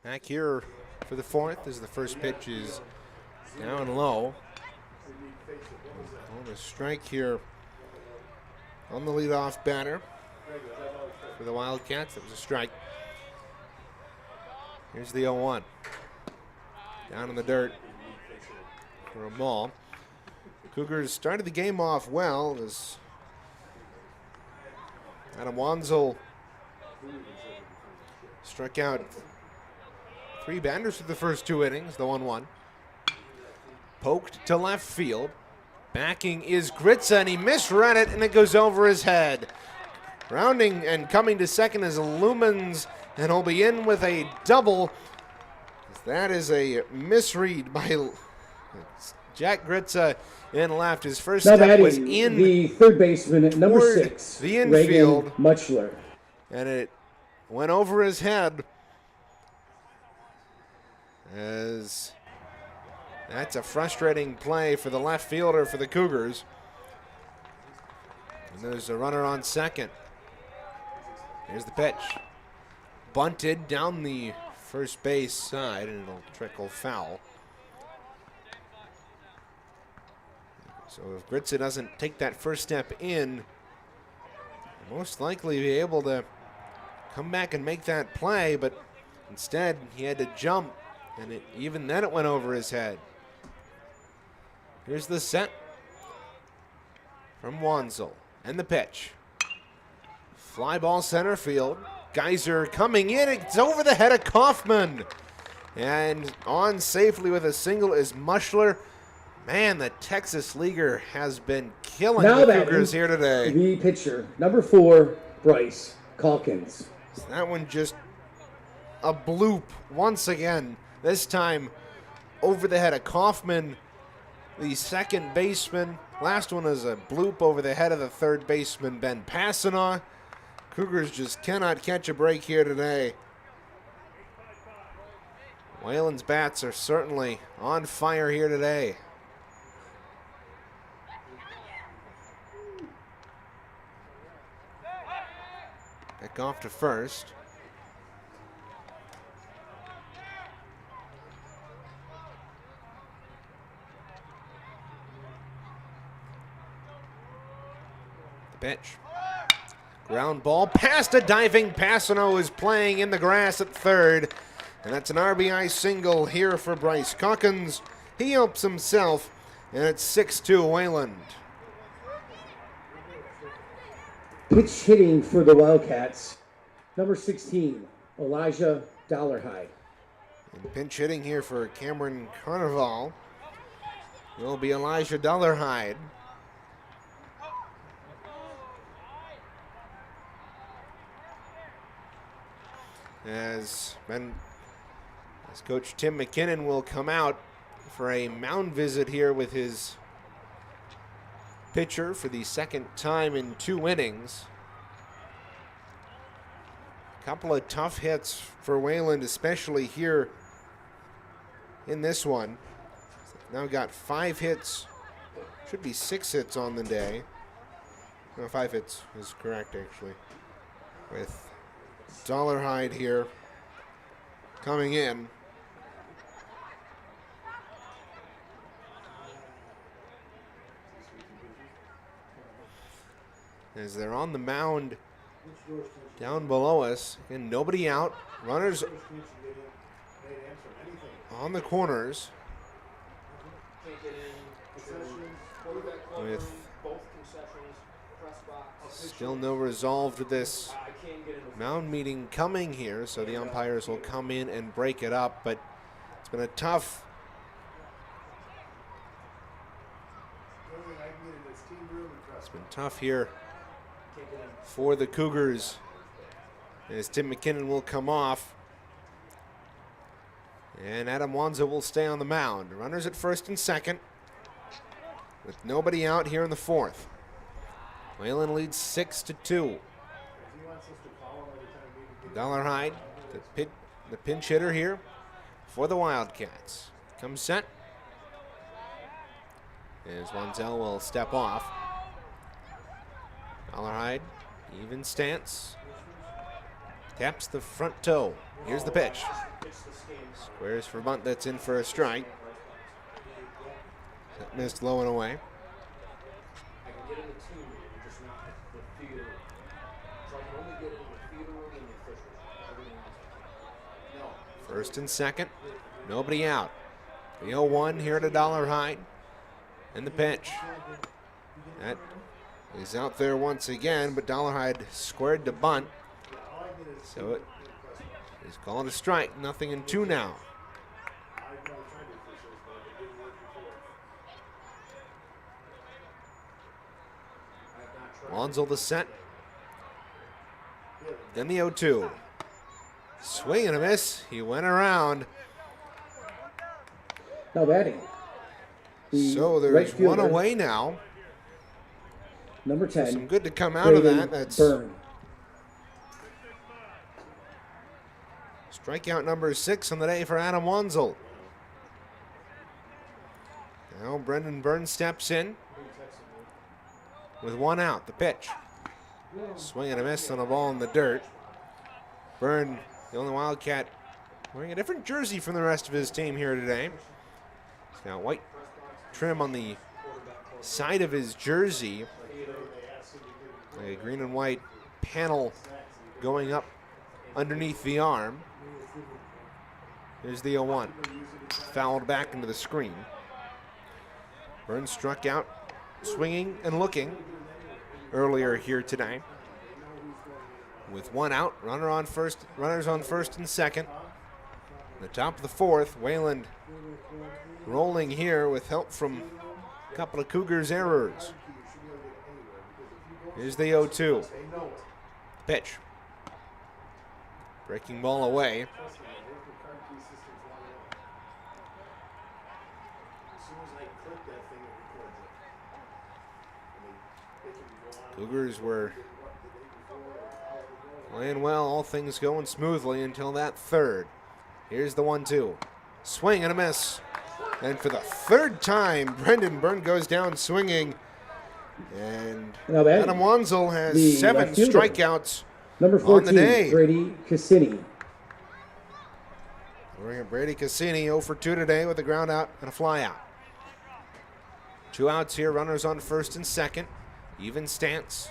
Back here for the fourth as the first pitch is down low. On a strike here on the leadoff batter for the Wildcats. That was a strike. Here's the 0-1. Down in the dirt for a ball. Cougars started the game off well as Adam Wanzel struck out 3 batters for the first 2 innings, the 1-1. Poked to left field. Backing is Gritza, and he misread it, and it goes over his head. Rounding and coming to second is Lumens, and he'll be in with a double. That is a misread by Jack Gritza in left. His first step was in the third baseman at number 6, the infield, Regan Muchler, and it went over his head. As that's a frustrating play for the left fielder for the Cougars. And there's a runner on second. Here's the pitch. Bunted down the first base side, and it'll trickle foul. So if Gritza doesn't take that first step in, he'll most likely be able to come back and make that play, but instead he had to jump, and even then it went over his head. Here's the set from Wanzel, and the pitch. Fly ball center field. Geyser coming in. It's over the head of Kaufman. And on safely with a single is Muchler. Man, the Texas Leaguer has been killing the Cougars here today. The pitcher, number 4, Bryce Calkins. So that one just a bloop once again. This time over the head of Kaufman, the second baseman. Last one is a bloop over the head of the third baseman, Ben Passanaugh. Cougars just cannot catch a break here today. Wayland's bats are certainly on fire here today. Back off to first. The pitch. Ground ball past a diving Passano, is playing in the grass at third. And that's an RBI single here for Bryce Calkins. He helps himself, and it's 6-2 Wayland. Pitch hitting for the Wildcats, number 16, Elijah Dollarhide. And pinch hitting here for Cameron Carnival will be Elijah Dollarhide. As Coach Tim McKinnon will come out for a mound visit here with his pitcher for the second time in 2 innings. A couple of tough hits for Wayland, especially here in this one. Now got 5 hits, should be 6 hits on the day. No, 5 hits is correct actually, with Dollarhide here coming in. As they're on the mound down below us, and nobody out. Runners on the corners with still no resolve to this mound meeting coming here, so the umpires will come in and break it up, but it's been a tough here for the Cougars as Tim McKinnon will come off, and Adam Wanza will stay on the mound. Runners at first and second with nobody out here in the fourth. Wayland leads 6-2. Dollarhide, the pinch hitter here for the Wildcats. Comes set. As Wanzel will step off. Dollarhide, even stance. Taps the front toe. Here's the pitch. Squares for bunt, that's in for a strike. That missed low and away. First and second, nobody out. The 0-1 here to Dollarhide. And the pitch. That is out there once again, but Dollarhide squared to bunt. So it is called a strike. 0-2 now. Wanzel the set. Then the 0-2. Swing and a miss. He went around. Now batting. So there's one away now. Number 10. Some good to come out of that. That's Burn. strikeout number 6 on the day for Adam Wanzel. Now Brendan Byrne steps in with 1 out. The pitch. Swing and a miss on a ball in the dirt. Byrne, the only Wildcat, wearing a different jersey from the rest of his team here today. He's got white trim on the side of his jersey. A green and white panel going up underneath the arm. Here's the 0-1. Fouled back into the screen. Byrne struck out, swinging and looking earlier here today. With 1 out, runners on first and second. The top of the 4th, Wayland rolling here with help from a couple of Cougars errors. Here's the 0-2. Pitch. Breaking ball away. Cougars were playing well, all things going smoothly until that 3rd. Here's the 1-2. Swing and a miss. And for the 3rd time, Brendan Byrne goes down swinging. And Adam Wanzel has 7 strikeouts number 14, on the day. Brady Cassini. We're at Brady Cassini, 0 for 2 today with a ground out and a fly out. 2 outs here, runners on first and second. Even stance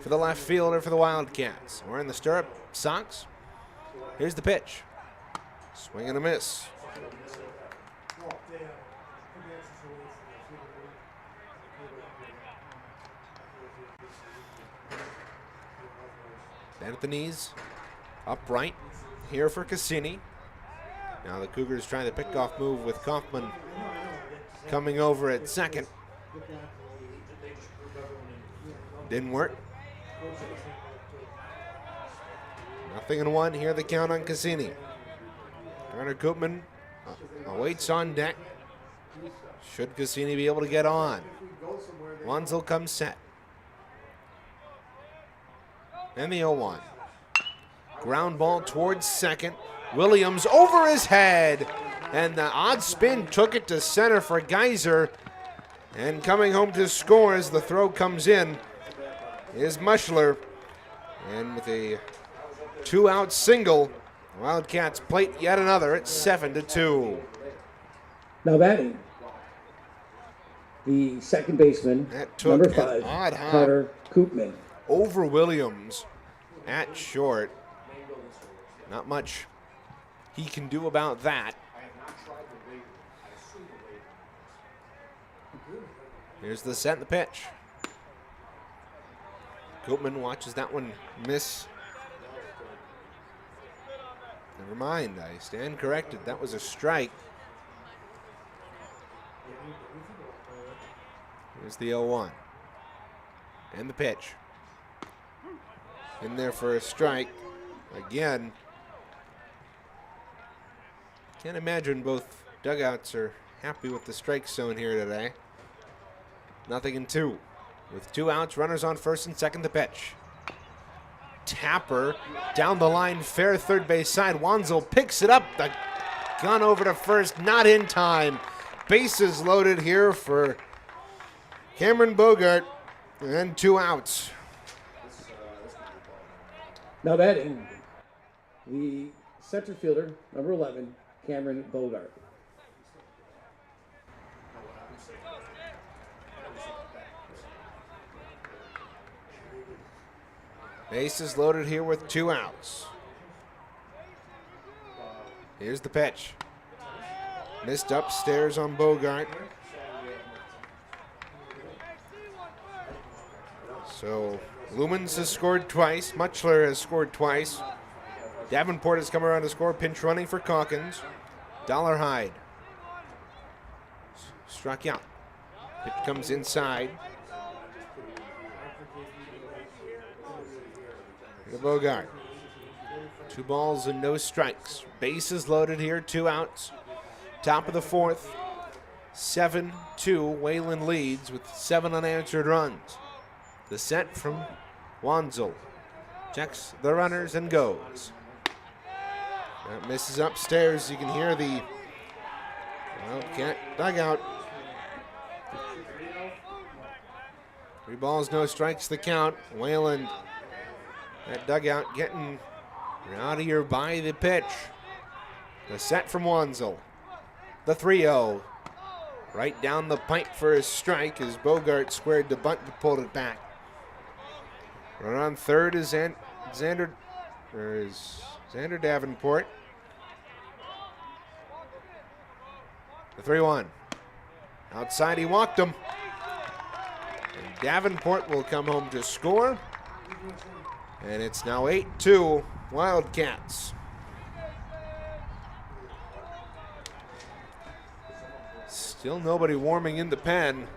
for the left fielder for the Wildcats. Wearing the stirrup socks. Here's the pitch. Swing and a miss. Bend at the knees. Upright here for Cassini. Now the Cougars trying the pickoff move with Kaufman coming over at second. Didn't work. 0-1 here, the count on Cassini. Garner Koopman awaits on deck. Should Cassini be able to get on? Wanzel comes set. And the 0-1. Ground ball towards second. Williams over his head. And the odd spin took it to center for Geyser. And coming home to score as the throw comes in is Mushler. And with a 2-out single, Wildcats plate yet another at 7-2. Now batting, the second baseman, That took number an 5, odd hop Carter Koopman. over Williams at short. Not much he can do about that. Here's the set and the pitch. Koopman watches that one miss. Never mind, I stand corrected. That was a strike. Here's the 0-1. And the pitch. In there for a strike. Again. Can't imagine both dugouts are happy with the strike zone here today. 0-2. With 2 outs, runners on first and second, the pitch. Tapper down the line, fair third base side. Wanzel picks it up. The gun over to first, not in time. Bases loaded here for Cameron Bogart, and 2 outs. Now batting, the Center fielder, number 11, Cameron Bogart. Bases loaded here with 2 outs. Here's the pitch. Missed upstairs on Bogart. So Lumens has scored twice. Muchler has scored twice. Davenport has come around to score. Pinch running for Calkins. Dollarhide struck out. Pitch comes inside. To Bogart. 2 balls and no strikes. Bases loaded here, 2 outs. Top of the 4th. 7-2. Wayland leads with 7 unanswered runs. The set from Wanzel. Checks the runners and goes. That misses upstairs. You can hear the Wildcat dugout. 3 balls, no strikes the count. Wayland, that dugout getting out of here by the pitch. The set from Wanzel. The 3-0. Right down the pipe for a strike as Bogart squared the bunt and pulled it back. Runner on third is Xander Davenport. The 3-1. Outside, he walked him. And Davenport will come home to score. And it's now 8-2 Wildcats. Still nobody warming in the pen.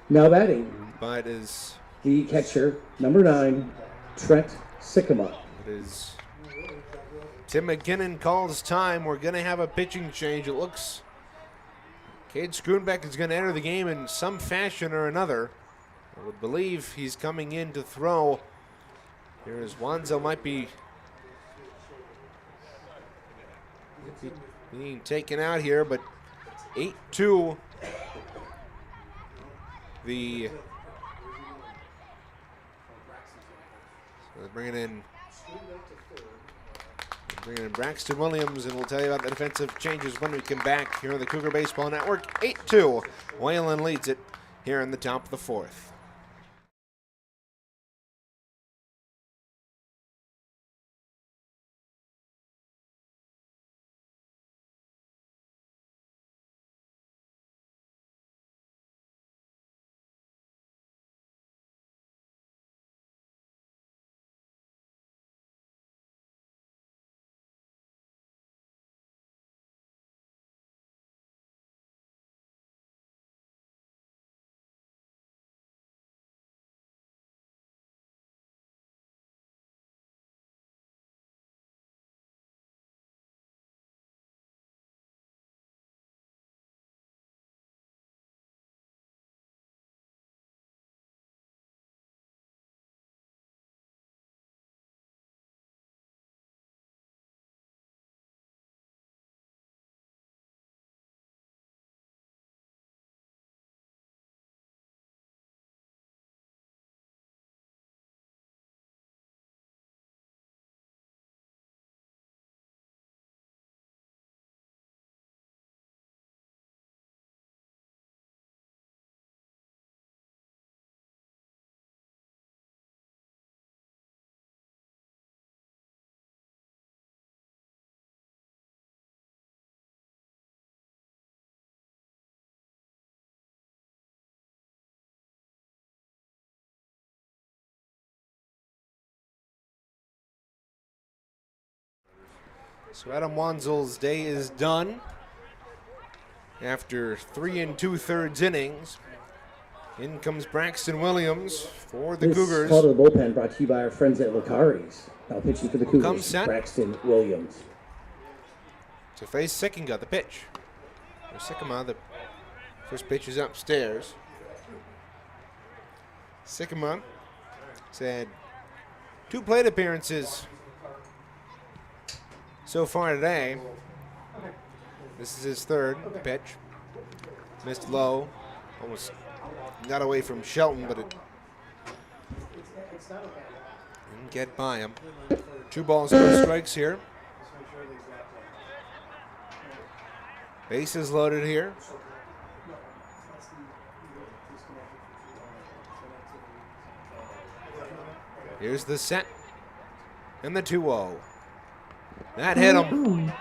Now batting. But is the catcher, number 9, Trent Sycamore. It is Tim McKinnon calls time. We're going to have a pitching change. It looks Cade Schoonbeck is going to enter the game in some fashion or another. I would believe he's coming in to throw. Here's Wanzel might be being taken out here, but 8-2. So they're bringing in Braxton Williams, and we'll tell you about the defensive changes when we come back here on the Cougar Baseball Network. 8-2. Wayland leads it here in the top of the 4th. So Adam Wanzel's day is done after 3 2/3 innings. In comes Braxton Williams for the Cougars. This call to the bullpen brought to you by our friends at Lacari's. Now pitching for the Cougars, Braxton Williams. To face Sycamore, the pitch. Sycamore, the first pitch is upstairs. Sycamore said 2 plate appearances so far today. This is his 3rd pitch. Missed low. Almost got away from Shelton, but it didn't get by him. 2 balls, no strikes here. Bases loaded here. Here's the set. And the 2-0. That hit him.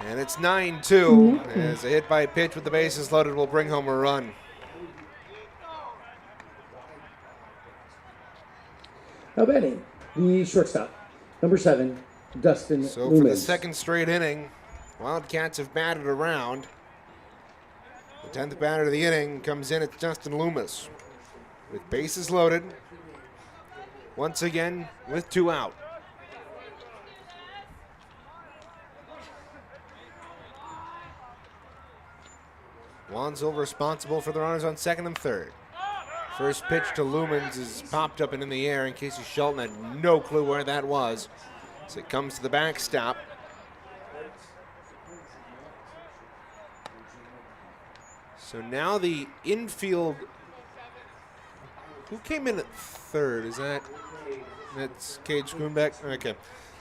And it's 9-2. As a hit by pitch with the bases loaded will bring home a run. Now batting, the shortstop, number 7, Dustin So Loomis. for the second straight inning, Wildcats have batted around. The 10th batter of the inning comes in. It's Dustin Loomis with bases loaded. Once again with 2 out. Wanzel responsible for the runners on second and third. First pitch to Lumens is popped up and in the air, and Casey Shelton had no clue where that was. So it comes to the backstop. So now the infield. Who came in at third? That's Cade Schoonbeck? Okay.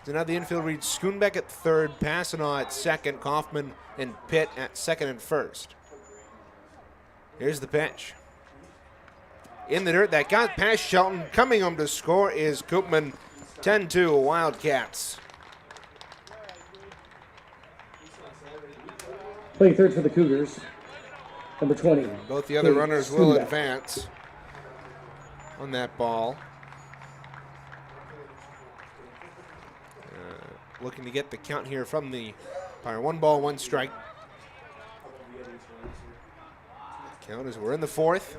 So now the infield reads Schoonbeck at third, Passanaw at second, Kaufman and Pitt at second and first. Here's the pitch. In the dirt, that got past Shelton. Coming home to score is Koopman. 10-2 Wildcats. Playing third for the Cougars, number 20. Both the other runners will advance on that ball. Looking to get the count here from the umpire. 1 ball, 1 strike. Count as we're in the 4th.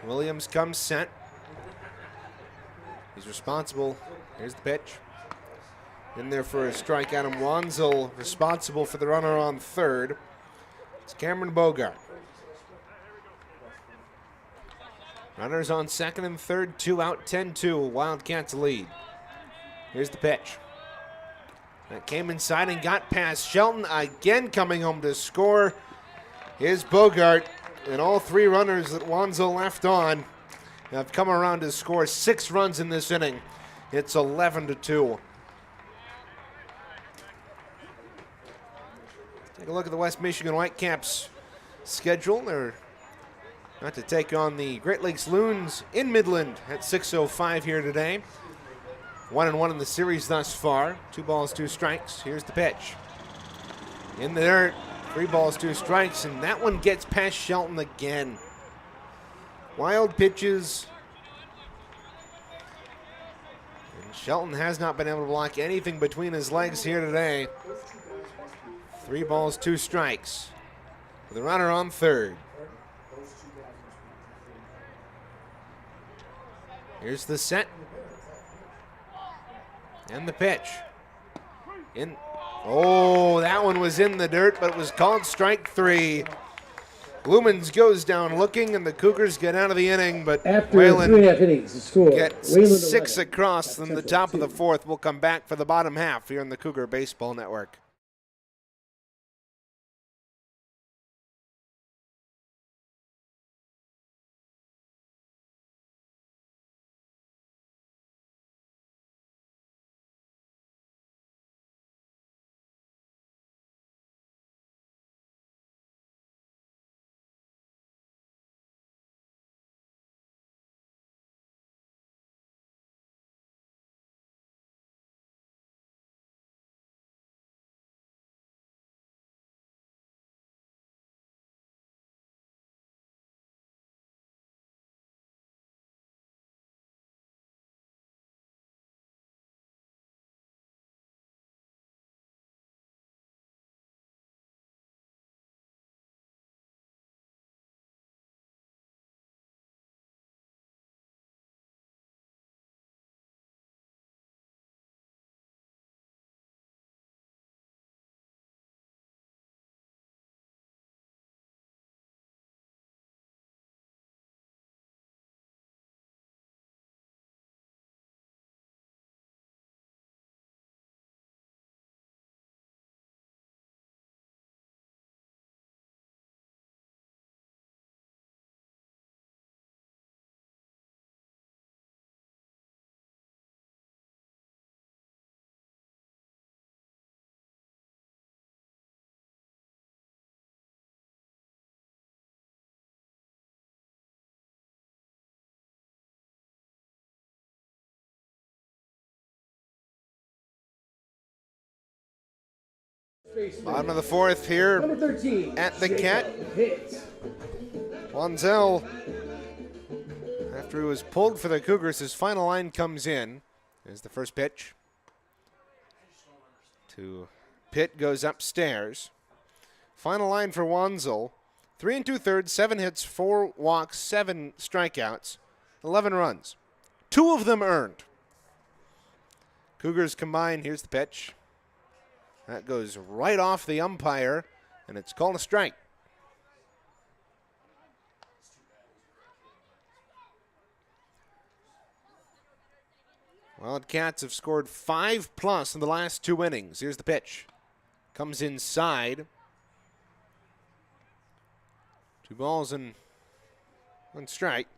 Williams comes set. He's responsible. Here's the pitch. In there for a strike. Adam Wanzel responsible for the runner on third. It's Cameron Bogart. Runners on second and third, 2 out, 10-2. Wildcats lead. Here's the pitch. That came inside and got past Shelton. Again coming home to score is Bogart. And all 3 runners that Wanzel left on have come around to score 6 runs in this inning. It's 11-2. Take a look at the West Michigan Whitecaps schedule. They're about to take on the Great Lakes Loons in Midland at 6:05 here today. 1-1 in the series thus far. 2 balls, 2 strikes. Here's the pitch. In the dirt. 3 balls, 2 strikes, and that one gets past Shelton again. Wild pitches. And Shelton has not been able to block anything between his legs here today. 3 balls, 2 strikes. With a runner on third. Here's the set. And the pitch. Oh, that one was in the dirt, but it was called strike 3. Lumens goes down looking, and the Cougars get out of the inning, but After Wayland 3.5 innings, the score. gets Wayland 6 11, across in the Central top of 2. the 4th. We'll come back for the bottom half here on the Cougar Baseball Network. baseman. Bottom of the fourth here Number 13, at the Cat. Pitt. Wanzel, after he was pulled for the Cougars, his final line comes in. There's the first pitch. To Pitt, goes upstairs. Final line for Wanzel. 3 2/3, 7 hits, 4 walks, 7 strikeouts, 11 runs. 2 of them earned. Cougars combined. Here's the pitch. That goes right off the umpire, and it's called a strike. Wildcats have scored 5+ in the last 2 innings. Here's the pitch. Comes inside. 2 balls and 1 strike.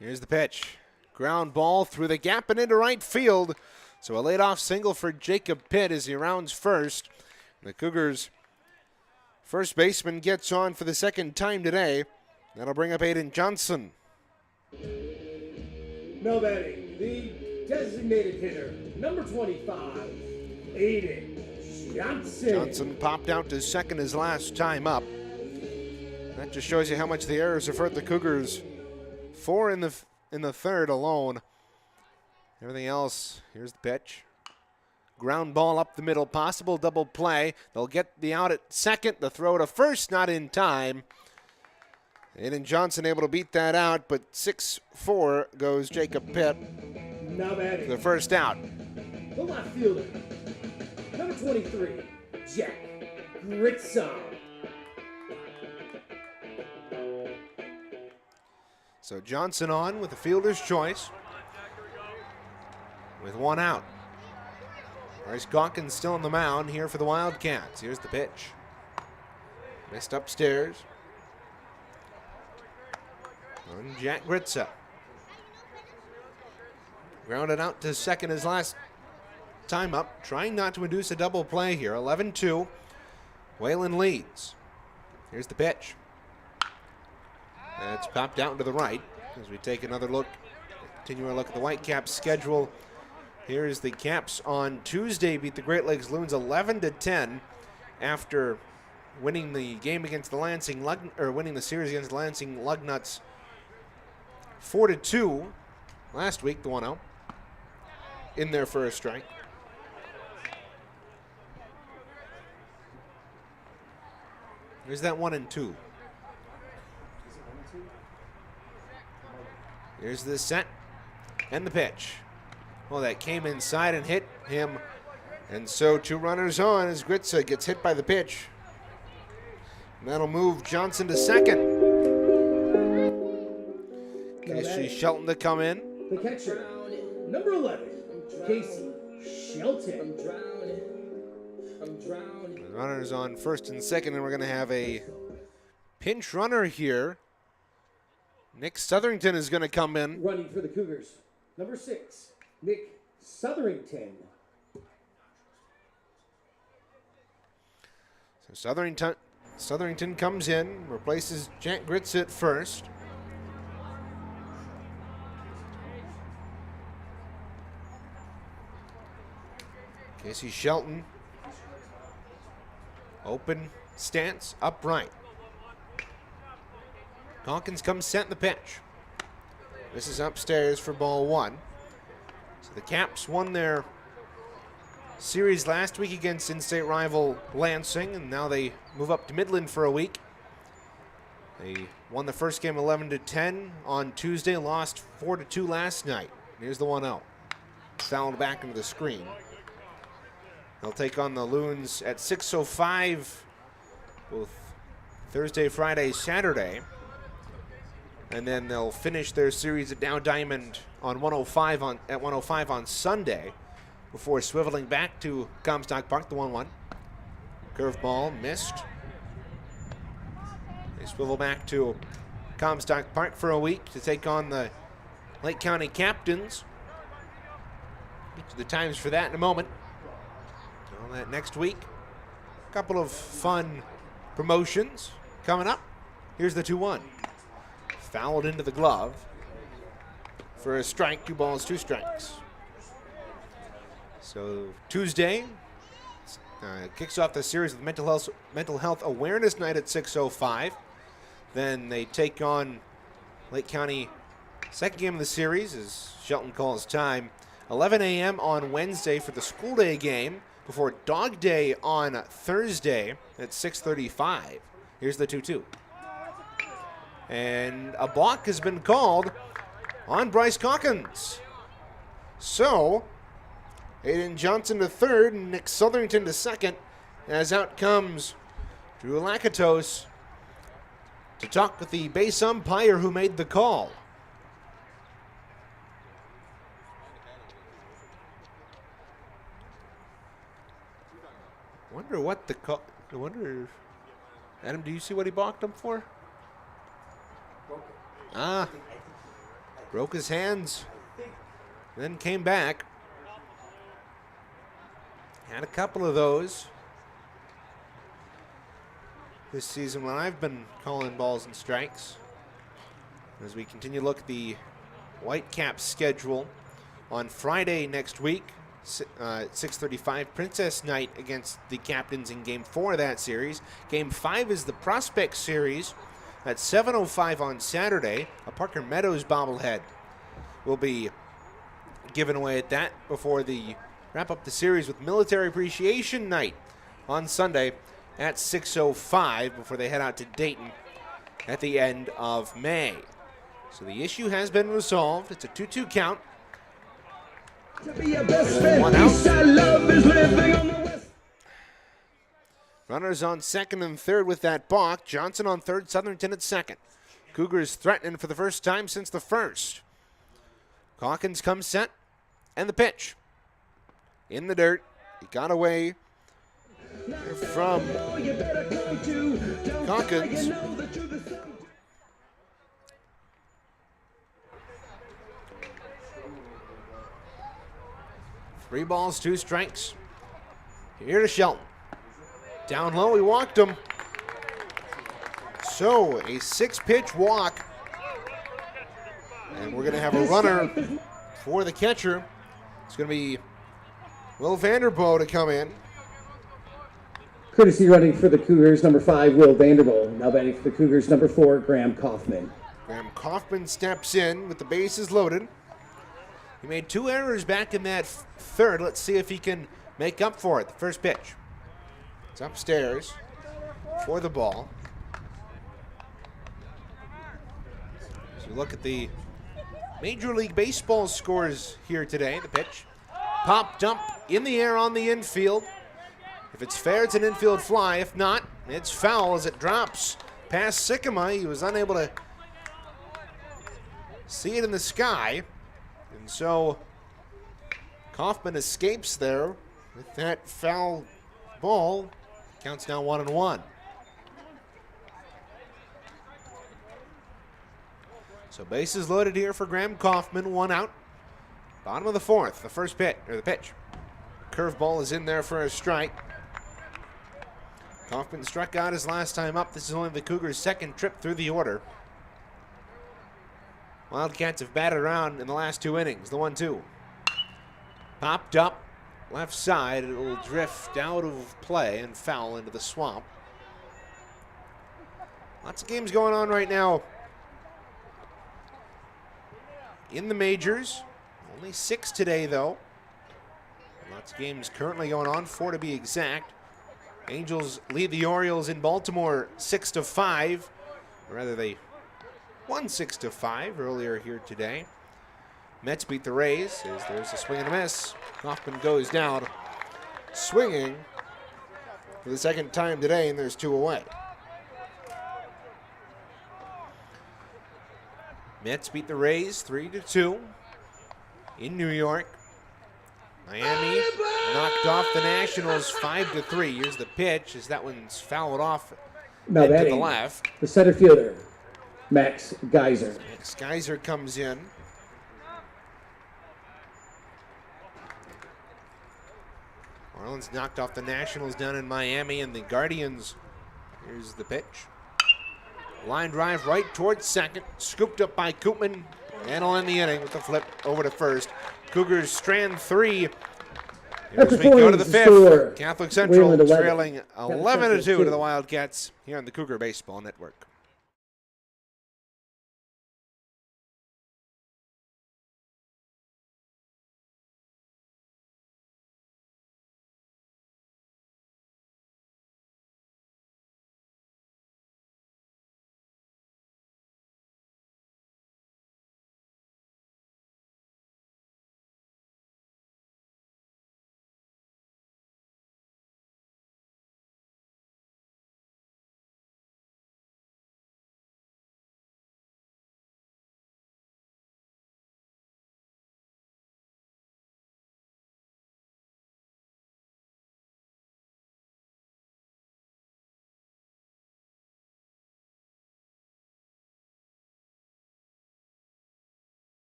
Here's the pitch. Ground ball through the gap and into right field. So a leadoff single for Jacob Pitt as he rounds first. The Cougars' first baseman gets on for the second time today. That'll bring up Aiden Johnson. Now batting, the designated hitter, number 25, Aiden Johnson. Johnson popped out to second his last time up. That just shows you how much the errors have hurt the Cougars. 4 in the third alone. Everything else, here's the pitch. Ground ball up the middle, possible double play. They'll get the out at second. The throw to first, not in time. Aiden Johnson able to beat that out, but 6-4 goes Jacob Pitt Now batting, for the first out. the left fielder, number 23, Jack Gritson. So Johnson on with the fielder's choice with 1 out. Bryce Gawkins still on the mound here for the Wildcats. Here's the pitch. Missed upstairs. And Jack Gritza. Grounded out to second his last time up. Trying not to induce a double play here. 11-2. Wayland leads. Here's the pitch. It's popped out to the right as we take another look, continue our look at the Whitecaps schedule. Here's the Caps on Tuesday beat the Great Lakes Loons 11-10 after winning the game against the winning the series against the Lansing Lugnuts 4-2 last week, the 1-0 in their first strike. There's that 1-2. Here's the set and the pitch. Well, that came inside and hit him. And so 2 runners on as Gritza gets hit by the pitch. And that'll move Johnson to second. Casey Shelton to come in. The catcher, number 11, Casey Shelton. The runners on first and second, and we're going to have a pinch runner here. Nick Southerington is going to come in. Running for the Cougars, number 6, Nick Southerington. So Southerington comes in, replaces Jack Gritza at first. Casey Shelton, open stance, upright. Hawkins comes set in the pitch. This is upstairs for ball 1. So the Caps won their series last week against in-state rival Lansing, and now they move up to Midland for a week. They won the first game 11-10 on Tuesday, lost 4-2 last night. Here's the 1-0. Fouled back into the screen. They'll take on the Loons at 6:05 both Thursday, Friday, Saturday. And then they'll finish their series at Dow Diamond on 105 on Sunday before swiveling back to Comstock Park, the 1-1. Curveball missed. They swivel back to Comstock Park for a week to take on the Lake County Captains. Get to the times for that in a moment. All that next week. A couple of fun promotions coming up. Here's the 2-1. Fouled into the glove for a strike, 2 balls, 2 strikes. So Tuesday kicks off the series with Mental Health Awareness Night at 6:05. Then they take on Lake County, second game of the series as Shelton calls time. 11 a.m. on Wednesday for the school day game before Dog Day on Thursday at 6:35. Here's the 2-2. And a balk has been called on Bryce Calkins. So, Aiden Johnson to third and Nick Southerington to second, as out comes Drew Lakatos to talk with the base umpire who made the call. Wonder what the call. I wonder, Adam, do you see what he balked him for? Broke his hands, then came back. Had a couple of those this season when I've been calling balls and strikes. As we continue to look at the Whitecaps schedule, on Friday next week, 6:35, Princess Night against the Captains in Game 4 of that series. Game 5 is the Prospect Series at 7:05 on Saturday. A Parker Meadows bobblehead will be given away at that before the wrap up the series with Military Appreciation Night on Sunday at 6:05 before they head out to Dayton at the end of May. So the issue has been resolved. It's a 2-2 count. One out. Runners on second and third with that balk. Johnson on third, Southerington at second. Cougars threatening for the first time since the first. Calkins comes set, and the pitch. In the dirt, he got away from Calkins. Three balls, two strikes. Here to Shelton. Down low, he walked him. So, a 6-pitch walk. And we're going to have a runner for the catcher. It's going to be Will Vanderboe to come in. Courtesy running for the Cougars, number 5, Will Vanderboe. Now batting for the Cougars, number 4, Graham Kaufman. Graham Kaufman steps in with the bases loaded. He made 2 errors back in that third. Let's see if he can make up for it. The first pitch. It's upstairs for the ball. So look at the Major League Baseball scores here today. The pitch popped up in the air on the infield. If it's fair, it's an infield fly. If not, it's foul as it drops past Sycamore. He was unable to see it in the sky. And so Kaufman escapes there with that foul ball. Counts now 1-1. So bases loaded here for Graham Kaufman, 1 out. Bottom of the fourth, the first pitch, or the pitch. Curveball is in there for a strike. Kaufman struck out his last time up. This is only the Cougars' second trip through the order. Wildcats have batted around in the last 2 innings. The 1-2. Popped up left side. It will drift out of play and foul into the swamp. Lots of games going on right now in the majors. Only 6 today, though. Lots of games currently going on, 4 to be exact. Angels lead the Orioles in Baltimore 6-5. Or rather, they won 6-5 earlier here today. Mets beat the Rays as there's a swing and a miss. Kaufman goes down swinging for the second time today, and there's 2 away. Mets beat the Rays 3-2 in New York. Miami knocked off the Nationals 5-3. Here's the pitch as that one's fouled off now to the left. The center fielder, Max Geyser. Max Geyser comes in. Marlins knocked off the Nationals down in Miami, and the Guardians, here's the pitch. Line drive right towards second, scooped up by Koopman, and will end the inning with the flip over to first. Cougars strand 3 As we go to the fifth, Catholic Central Wayland trailing 11-2 to two. the Wildcats here on the Cougar Baseball Network.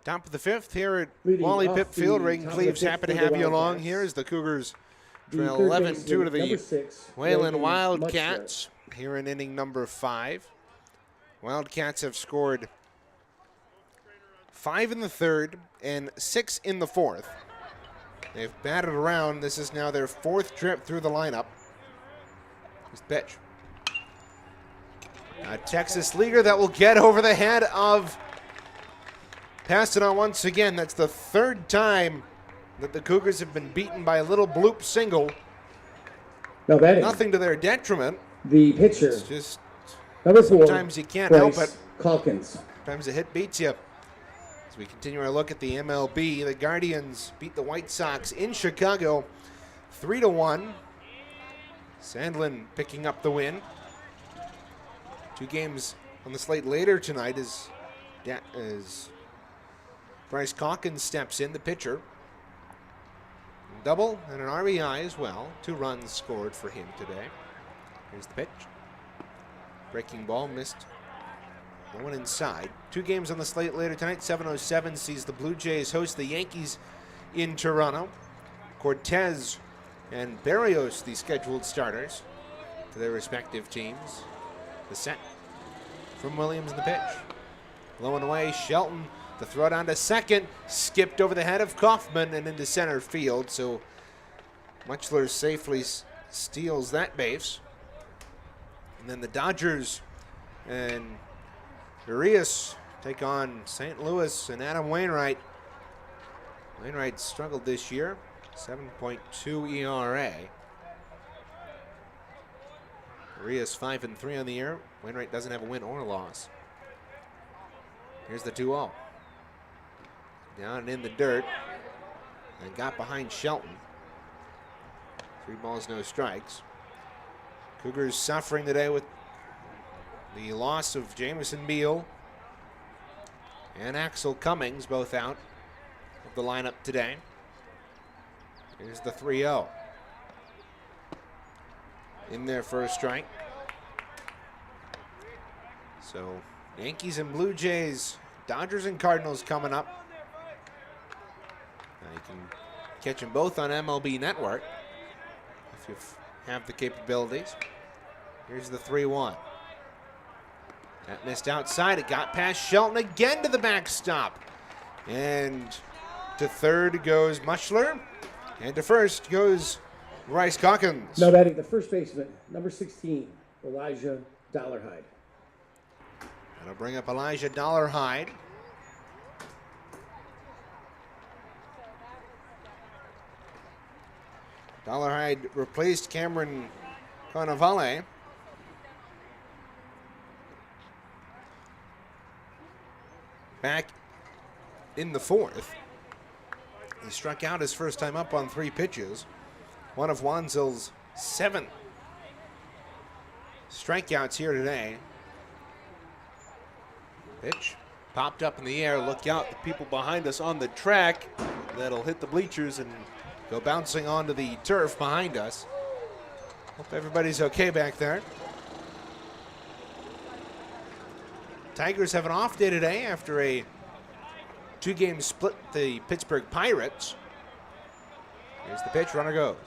Top of the fifth here at Wally Pipp Field. Regan Cleves, happy to have you along here as the Cougars trail 11-2 to the Wayland Wildcats here in inning number 5. Wildcats have scored 5 in the third and 6 in the fourth. They've batted around. This is now their 4th trip through the lineup. Here's the pitch. A Texas leaguer that will get over the head of Passed it on once again. That's the 3rd time that the Cougars have been beaten by a little bloop single. No betting. Nothing to their detriment. The pitcher. It's just number 4. Sometimes you can't help it. Calkins. Sometimes a hit beats you. As we continue our look at the MLB, the Guardians beat the White Sox in Chicago 3-1. Sandlin picking up the win. 2 games on the slate later tonight as Bryce Calkins steps in, the pitcher. Double and an RBI as well. 2 runs scored for him today. Here's the pitch. Breaking ball missed. No one inside. 2 games on the slate later tonight. 7:07 sees the Blue Jays host the Yankees in Toronto. Cortez and Berrios, the scheduled starters for their respective teams. The set from Williams in the pitch. Low and away, Shelton. The throw down to second, skipped over the head of Kaufman and into center field. So Muchler safely steals that base. And then the Dodgers and Urias take on St. Louis and Adam Wainwright. Wainwright struggled this year, 7.2 ERA. Urias 5-3 on the year. Wainwright doesn't have a win or a loss. Here's the 2-0. Down and in the dirt. And got behind Shelton. 3 balls, no strikes. Cougars suffering today with the loss of Jamison Beal and Axel Cummings, both out of the lineup today. Here's the 3-0. In their first strike. So Yankees and Blue Jays, Dodgers and Cardinals coming up. Now you can catch them both on MLB Network if you have the capabilities. Here's the 3-1. That missed outside. It got past Shelton again to the backstop. And to third goes Muchler. And to first goes Bryce Calkins. No batting, the first baseman, number 16, Elijah Dollarhide. That'll bring up Elijah Dollarhide. Dollarhide replaced Cameron Cannavale. back in the fourth. He struck out his first time up on 3 pitches. One of Wanzel's 7 strikeouts here today. Pitch popped up in the air. Look out, the people behind us on the track. That'll hit the bleachers and go bouncing onto the turf behind us. Hope everybody's okay back there. Tigers have an off day today after a 2-game split with the Pittsburgh Pirates. Here's the pitch, runner goes.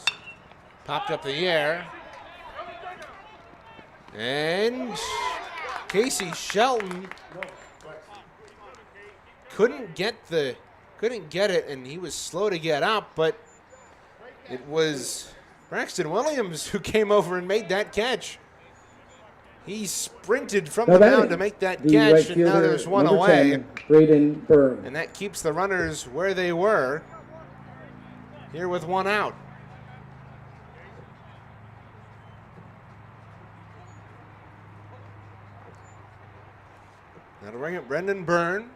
Popped up in the air. And Casey Shelton couldn't get it, and he was slow to get up, but it was Braxton Williams who came over and made that catch. He sprinted from the mound to make that catch, and now there's one away. 10, Regan Cleves. And that keeps the runners where they were here with 1 out. Now to bring up Brendan Byrne.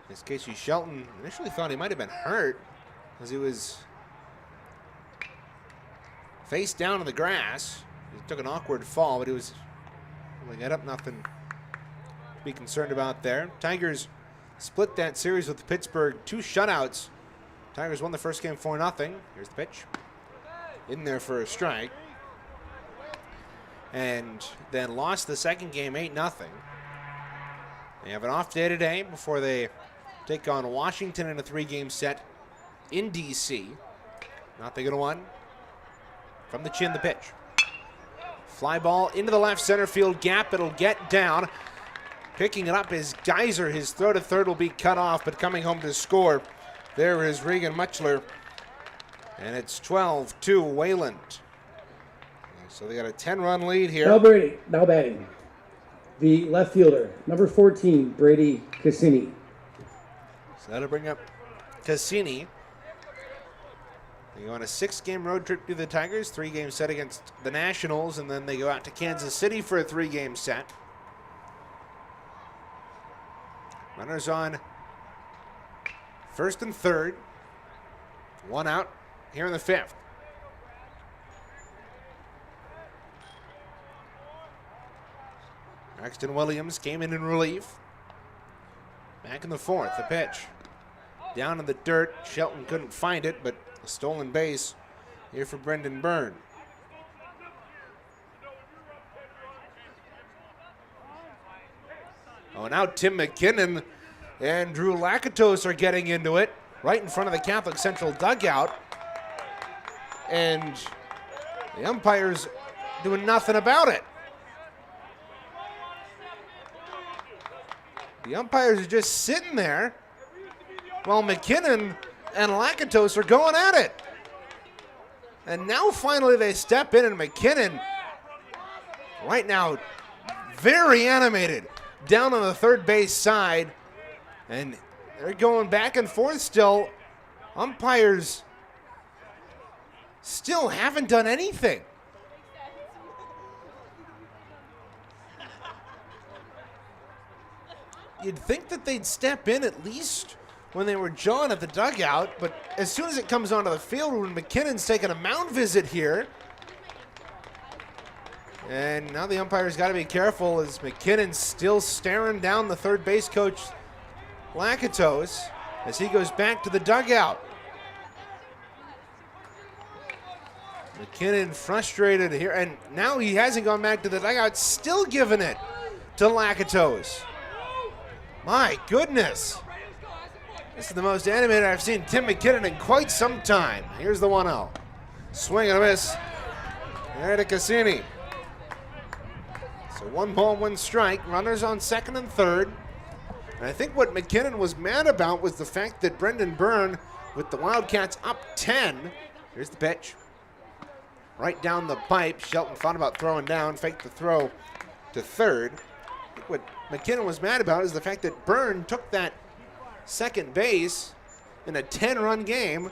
As Casey Shelton initially thought he might have been hurt as he was face down in the grass. He took an awkward fall, but he was able to get up, nothing to be concerned about there. Tigers split that series with Pittsburgh, 2 shutouts. Tigers won the first game 4-0. Here's the pitch. In there for a strike. And then lost the second game 8-0. They have an off day today before they take on Washington in a 3-game set in D.C. Not they gonna win. From the chin, the pitch. Fly ball into the left center field gap. It'll get down. Picking it up is Geyser. His throw to third will be cut off, but coming home to score, there is Regan Muchler. And it's 12-2 Wayland. So they got a 10-run lead here. Now Brady, now batting. The left fielder, number 14, Brady Cassini. So that'll bring up Cassini. They go on a 6-game road trip to the Tigers, 3-game set against the Nationals, and then they go out to Kansas City for a 3-game set. Runners on first and third. 1 out here in the 5th. Braxton Williams came in relief. Back in the 4th, the pitch. Down in the dirt. Shelton couldn't find it, but a stolen base here for Brendan Byrne. Oh, now Tim McKinnon and Drew Lakatos are getting into it right in front of the Catholic Central dugout. And the umpire's doing nothing about it. The umpires are just sitting there while McKinnon and Lakatos are going at it. And now finally they step in, and McKinnon right now very animated down on the third base side. And they're going back and forth still. Umpires still haven't done anything. You'd think that they'd step in at least when they were jawing at the dugout, but as soon as it comes onto the field, when McKinnon's taking a mound visit here, and now the umpire's got to be careful as McKinnon's still staring down the third base coach, Lakatos, as he goes back to the dugout. McKinnon frustrated here, and now he hasn't gone back to the dugout, still giving it to Lakatos. My goodness. This is the most animated I've seen Tim McKinnon in quite some time. Here's the 1-0. Swing and a miss. There to Cassini. So 1 ball, 1 strike. Runners on second and third. And I think what McKinnon was mad about was the fact that Brendan Byrne, with the Wildcats up 10. Here's the pitch. Right down the pipe. Shelton thought about throwing down, faked the throw to third. I think what McKinnon was mad about is the fact that Byrne took that second base in a 10-run game.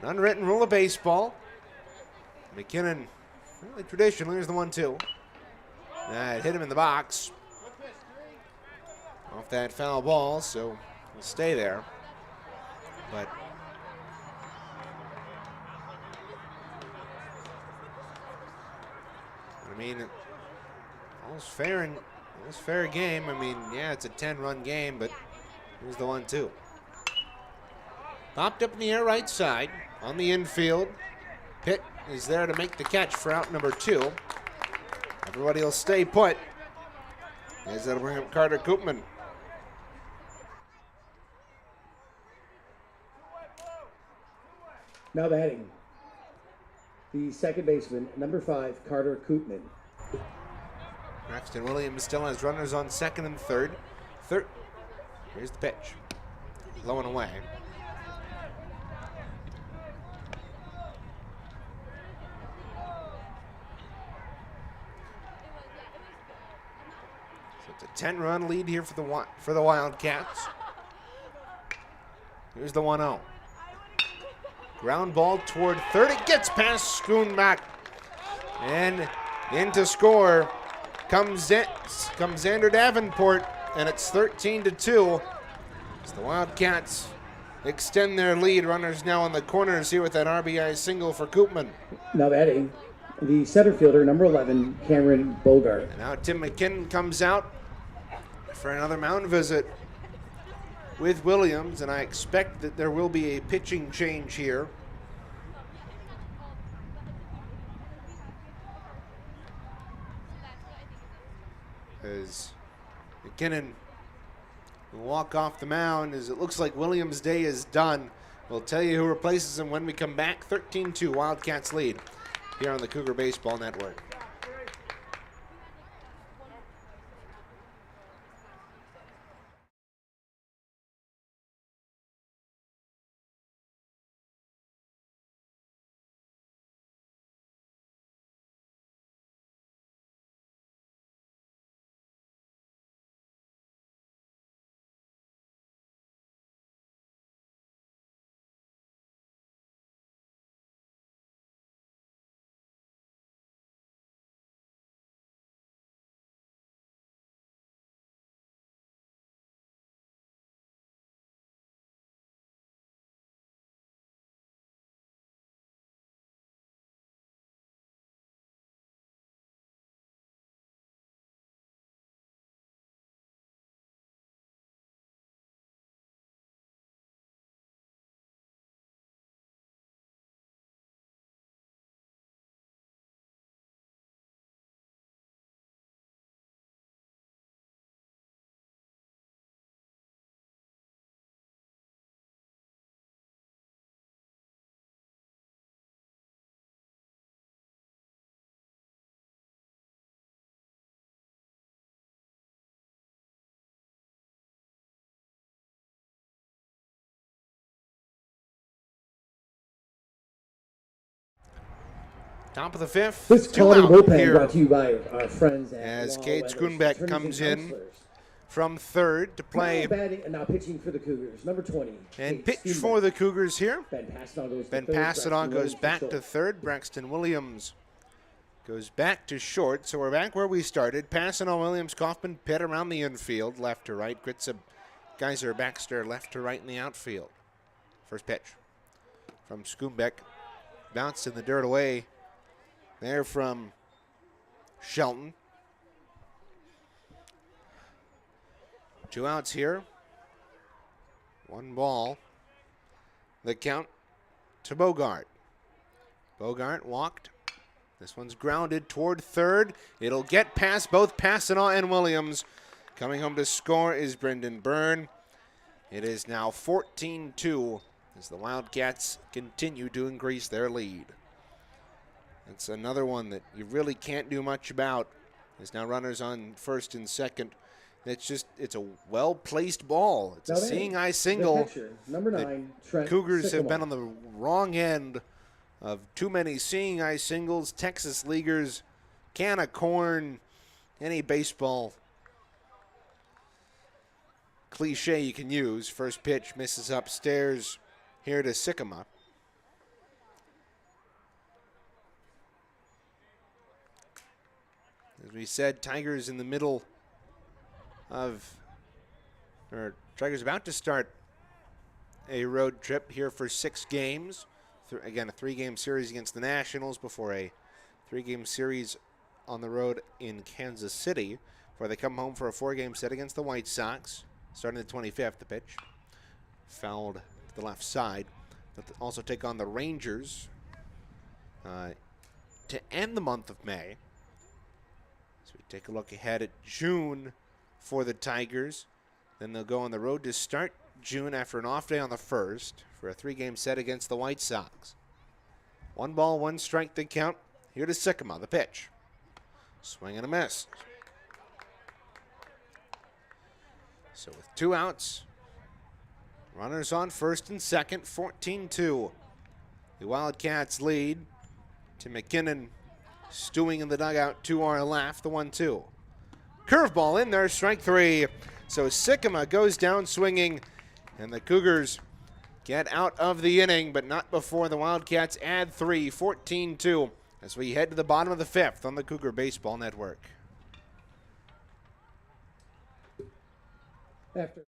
An unwritten rule of baseball. McKinnon, really traditionally, here's the 1-2. That hit him in the box. off that foul ball, so we'll stay there. But I mean, all's fair game. I mean, yeah, it's a 10-run game, but here's the 1-2. Popped up in the air right side on the infield. Pitt is there to make the catch for out number 2. Everybody will stay put, as that'll bring up Carter Koopman. Now batting, the second baseman, number 5, Carter Koopman. Braxton Williams still has runners on second and third. Here's the pitch. Low and away. So it's a 10-run lead here for the Wildcats. Here's the 1-0. Ground ball toward third. It gets past Schoonback. And in to score comes Xander Davenport, and it's 13-2. As the Wildcats extend their lead. Runners now in the corners here with that RBI single for Koopman. Now batting, the center fielder, number 11, Cameron Bogart. And now Tim McKinnon comes out for another mound visit with Williams, and I expect that there will be a pitching change here. As McKinnon will walk off the mound, as it looks like Williams' day is done. We'll tell you who replaces him when we come back. 13-2 Wildcats lead here on the Cougar Baseball Network. Top of the fifth. This Two quality out bullpen here brought to you by our friends at as Law Cade Weathers, Schoonbeck attorneys comes and in counselors. from third to play Now pitching for the Cougars, number 20. and Cade pitch Schoonbeck. for the Cougars here. Ben Passadon goes to Ben third. Passadon Braxton goes Williams back short. to third. Braxton Williams goes back to short. So we're back where we started. Passadon, Williams, Kaufman, Pitt around the infield, left to right. Gritza, Geyser, Baxter, left to right in the outfield. First pitch from Schoonbeck. Bounced in the dirt away there from Shelton. 2 outs here. 1 ball. The count to Bogart. Bogart walked. This one's grounded toward third. It'll get past both Passadon and Williams. Coming home to score is Brendan Byrne. It is now 14-2 as the Wildcats continue to increase their lead. It's another one that you really can't do much about. There's now runners on first and second. It's a well-placed ball. It's a seeing eye single. Number 9, Trent Cougars have Sycamore. been on the wrong end of too many seeing eye singles. Texas Leaguers, can of corn, any baseball cliche you can use. First pitch misses upstairs here to Sycamore. As we said, Tigers in the middle of Tigers about to start a road trip here for 6 games. Again, a 3-game series against the Nationals before a 3-game series on the road in Kansas City, before they come home for a 4-game set against the White Sox. Starting the 25th, the pitch fouled to the left side. They'll also take on the Rangers to end the month of May. So we take a look ahead at June for the Tigers. Then they'll go on the road to start June after an off day on the 1st for a 3-game set against the White Sox. 1 ball, 1 strike to count. Here to Sycamore, the pitch. Swing and a miss. So with 2 outs, runners on first and second, 14-2. The Wildcats lead. Tim McKinnon stewing in the dugout to our left, the 1-2. Curveball in there, strike 3. So Sycamore goes down swinging, and the Cougars get out of the inning, but not before the Wildcats add 3, 14-2, as we head to the bottom of the 5th on the Cougar Baseball Network. After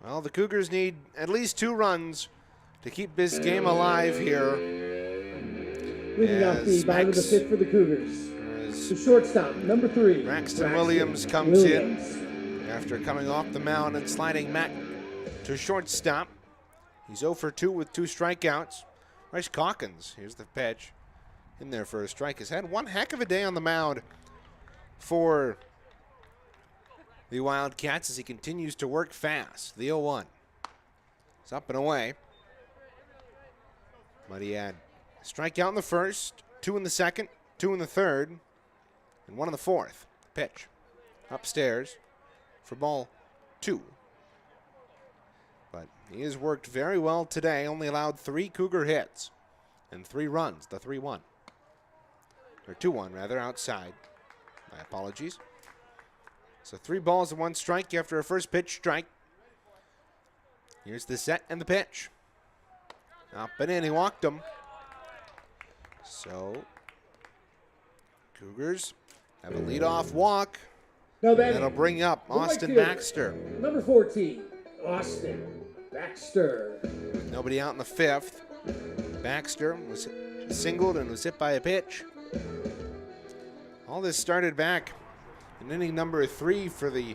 Well, the Cougars need at least 2 runs to keep this game alive here. leading off the bottom of the 5th for the Cougars. The shortstop, number 3. Braxton Williams comes in after coming off the mound and sliding Matt to shortstop. He's 0 for 2 with 2 strikeouts. Bryce Calkins, here's the pitch, in there for a strike. Has had one heck of a day on the mound for the Wildcats as he continues to work fast. The 0-1. It's up and away. But he had a strikeout in the first, 2 in the second, 2 in the third, and 1 in the fourth. Pitch upstairs for ball 2. But he has worked very well today. Only allowed 3 Cougar hits and 3 runs, the 3-1. Or 2-1 rather, outside. My apologies. So 3 balls and 1 strike after a first pitch strike. Here's the set and the pitch. Up and in, he walked him. So Cougars have a leadoff walk. That'll bring up Austin Baxter. Number 14, Austin Baxter. Nobody out in the 5th. Baxter was singled and was hit by a pitch. All this started back in inning number 3 for the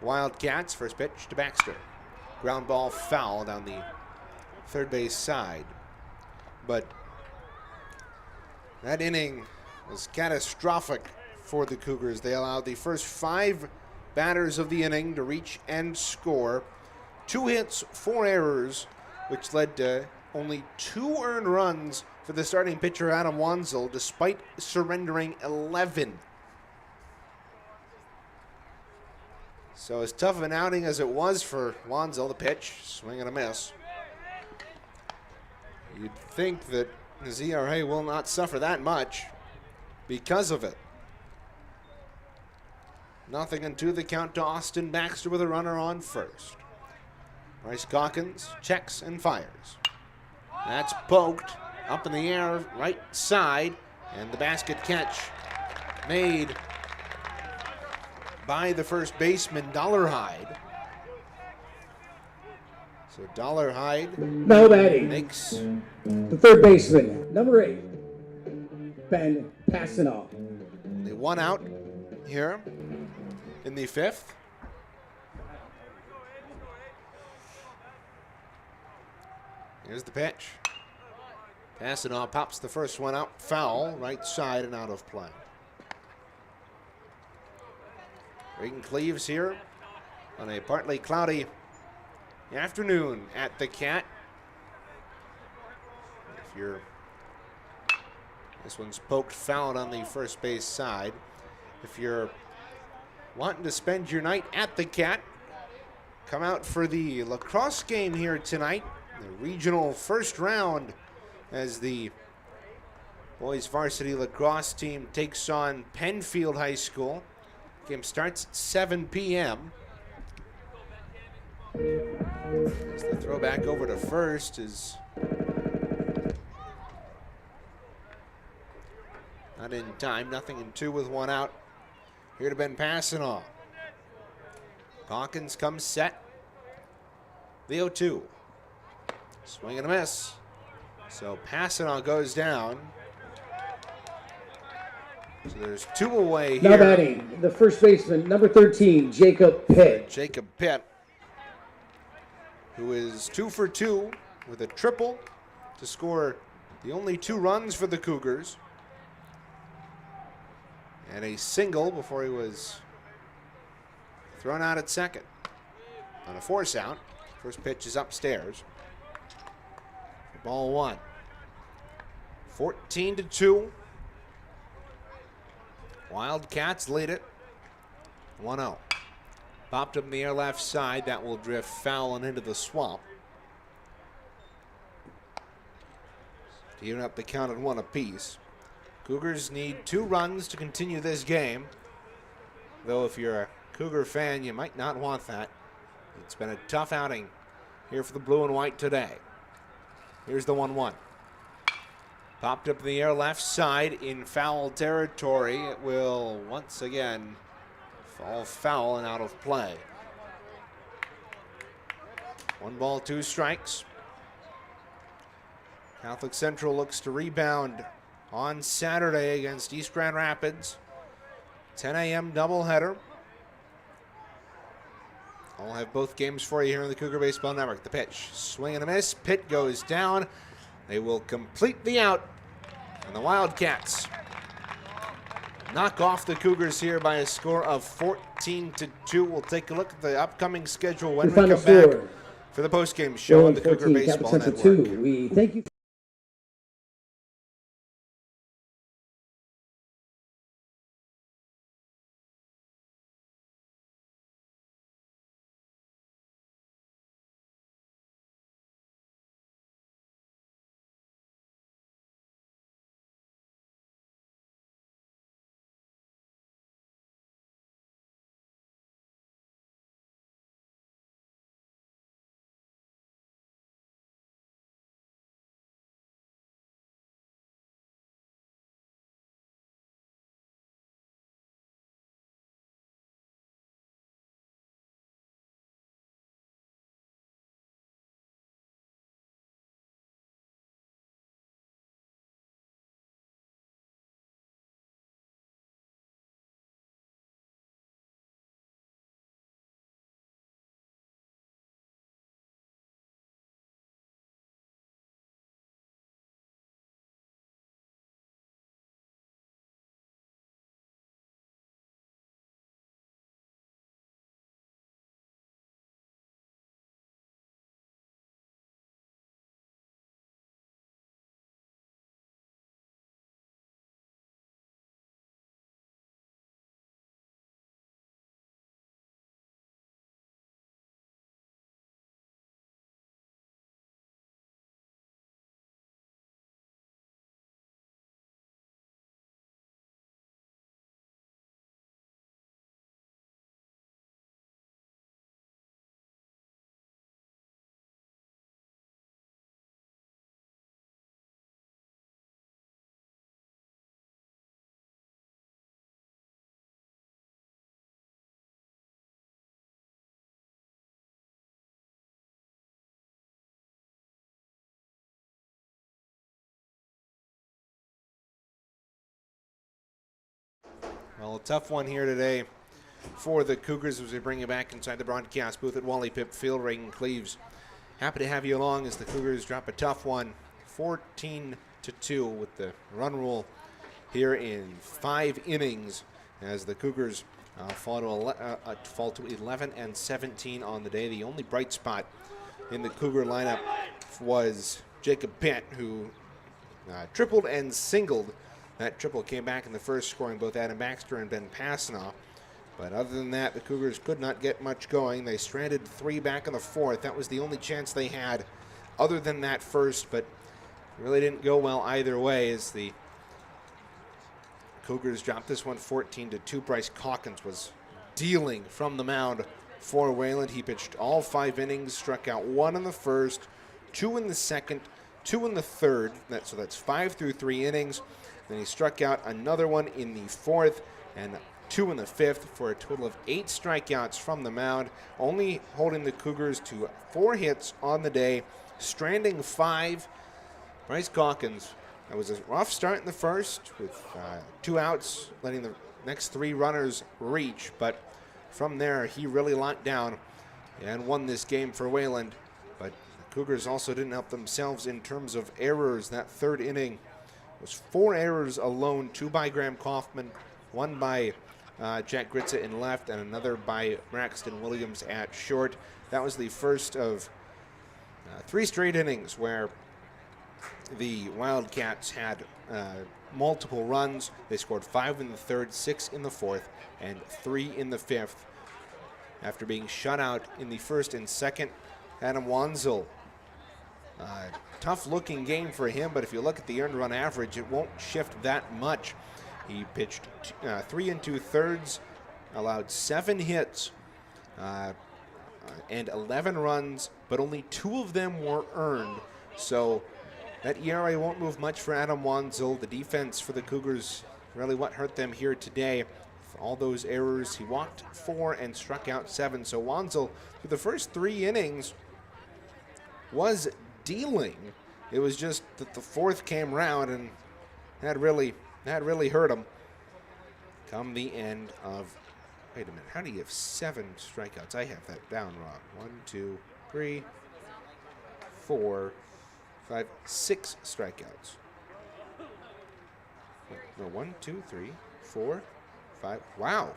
Wildcats. First pitch to Baxter. Ground ball foul down the third base side. But that inning was catastrophic for the Cougars. They allowed the first 5 batters of the inning to reach and score. 2 hits, 4 errors, which led to only 2 earned runs for the starting pitcher Adam Wanzel, despite surrendering 11. So as tough of an outing as it was for Wanzel, the pitch, swing and a miss. You'd think that his ERA will not suffer that much because of it. 0-2 the count to Austin Baxter with a runner on first. Bryce Calkins checks and fires. That's poked up in the air, right side, and the basket catch made by the first baseman, Dollarhide. So Dollarhide now batting makes the third baseman, number 8, Ben Passanoff. the one out here in the fifth. Here's the pitch. Passanoff pops the first one out, foul, right side and out of play. Regan Cleves here on a partly cloudy afternoon at the Cat. This one's poked foul on the first base side. If you're wanting to spend your night at the Cat, come out for the lacrosse game here tonight. The regional first round as the boys varsity lacrosse team takes on Penfield High School. Game starts at 7 p.m. As the throw back over to first is not in time. 0-2 with one out. Here to Ben Passanoff. Hawkins comes set. The 0-2. Swing and a miss. So Passanoff goes down. So there's two away here. Now batting the first baseman, number 13, Jacob Pitt. Jacob Pitt, who is 2 for 2 with a triple to score the only 2 runs for the Cougars. And a single before he was thrown out at second. On a force out. First pitch is upstairs. Ball 1. 14-2. Wildcats lead it. 1-0. Popped up in the air left side. That will drift foul and into the swamp. To even up the count at 1 apiece. Cougars need 2 runs to continue this game. Though if you're a Cougar fan, you might not want that. It's been a tough outing here for the blue and white today. Here's the 1-1. Popped up in the air left side in foul territory. It will once again fall foul and out of play. 1 ball, 2 strikes. Catholic Central looks to rebound on Saturday against East Grand Rapids. 10 a.m. doubleheader. I'll have both games for you here on the Cougar Baseball Network. The pitch, swing and a miss. Pitt goes down. They will complete the out. And the Wildcats knock off the Cougars here by a score of 14-2. We'll take a look at the upcoming schedule when we come back for the postgame show on the Cougar Baseball Network. We thank you. Well, a tough one here today for the Cougars as we bring you back inside the broadcast booth at Wally Pipp Field. Regan Cleves, happy to have you along as the Cougars drop a tough one, 14-2 with the run rule here in 5 innings as the Cougars fall to 11-17 on the day. The only bright spot in the Cougar lineup was Jacob Pitt, who tripled and singled. That triple came back in the first, scoring both Adam Baxter and Ben Passanoff. But other than that, the Cougars could not get much going. They stranded 3 back in the 4th. That was the only chance they had other than that first, but really didn't go well either way as the Cougars dropped this one 14-2. Bryce Calkins was dealing from the mound for Wayland. He pitched all 5 innings, struck out 1 in the first, 2 in the second, 2 in the third. So that's 5 through 3 innings. Then he struck out another one in the 4th and 2 in the 5th for a total of 8 strikeouts from the mound, only holding the Cougars to 4 hits on the day, stranding 5. Bryce Calkins, that was a rough start in the first with 2 outs, letting the next 3 runners reach, but from there he really locked down and won this game for Wayland. But the Cougars also didn't help themselves in terms of errors. That 3rd inning was 4 errors alone, 2 by Graham Kaufman, 1 by Jack Gritza in left, and another by Braxton Williams at short. That was the first of 3 straight innings where the Wildcats had multiple runs. They scored 5 in the 3rd, 6 in the 4th, and 3 in the 5th. After being shut out in the 1st and 2nd, Adam Wanzel, tough looking game for him, but if you look at the earned run average, it won't shift that much. He pitched 3 2/3, allowed 7 hits and 11 runs, but only 2 of them were earned. So that ERA won't move much for Adam Wanzel. The defense for the Cougars really what hurt them here today. For all those errors, he walked 4 and struck out 7. So Wanzel, through the first 3 innings, was dealing. It was just that the 4th came round and that really hurt him. Come the end of, wait a minute, how do you have 7 strikeouts? I have that down wrong. 1, 2, 3, 4, 5, 6 strikeouts. No, 1, 2, 3, 4, 5. Wow.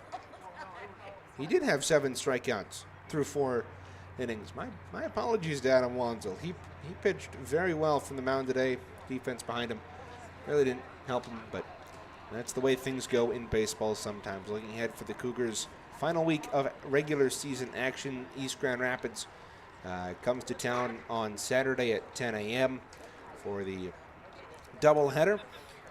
He did have 7 strikeouts through 4 innings. My apologies to Adam Wanzel. He pitched very well from the mound today. Defense behind him really didn't help him, but that's the way things go in baseball sometimes. Looking ahead for the Cougars' final week of regular season action, East Grand Rapids comes to town on Saturday at 10 a.m. for the doubleheader.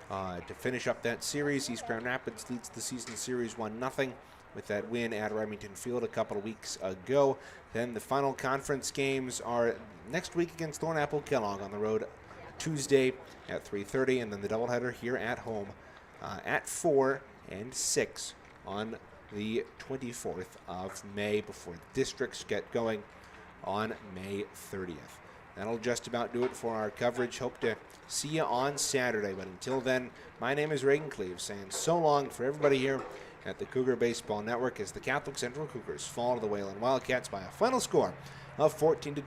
To finish up that series, East Grand Rapids leads the season series 1-0 with that win at Remington Field a couple of weeks ago. Then the final conference games are next week against Thornapple Kellogg on the road Tuesday at 3:30, and then the doubleheader here at home at 4 and 6 on the 24th of May before districts get going on May 30th. That'll just about do it for our coverage. Hope to see you on Saturday, but until then, my name is Regan Cleves, saying so long for everybody here at the Cougar Baseball Network as the Catholic Central Cougars fall to the Wayland Wildcats by a final score of 14-2.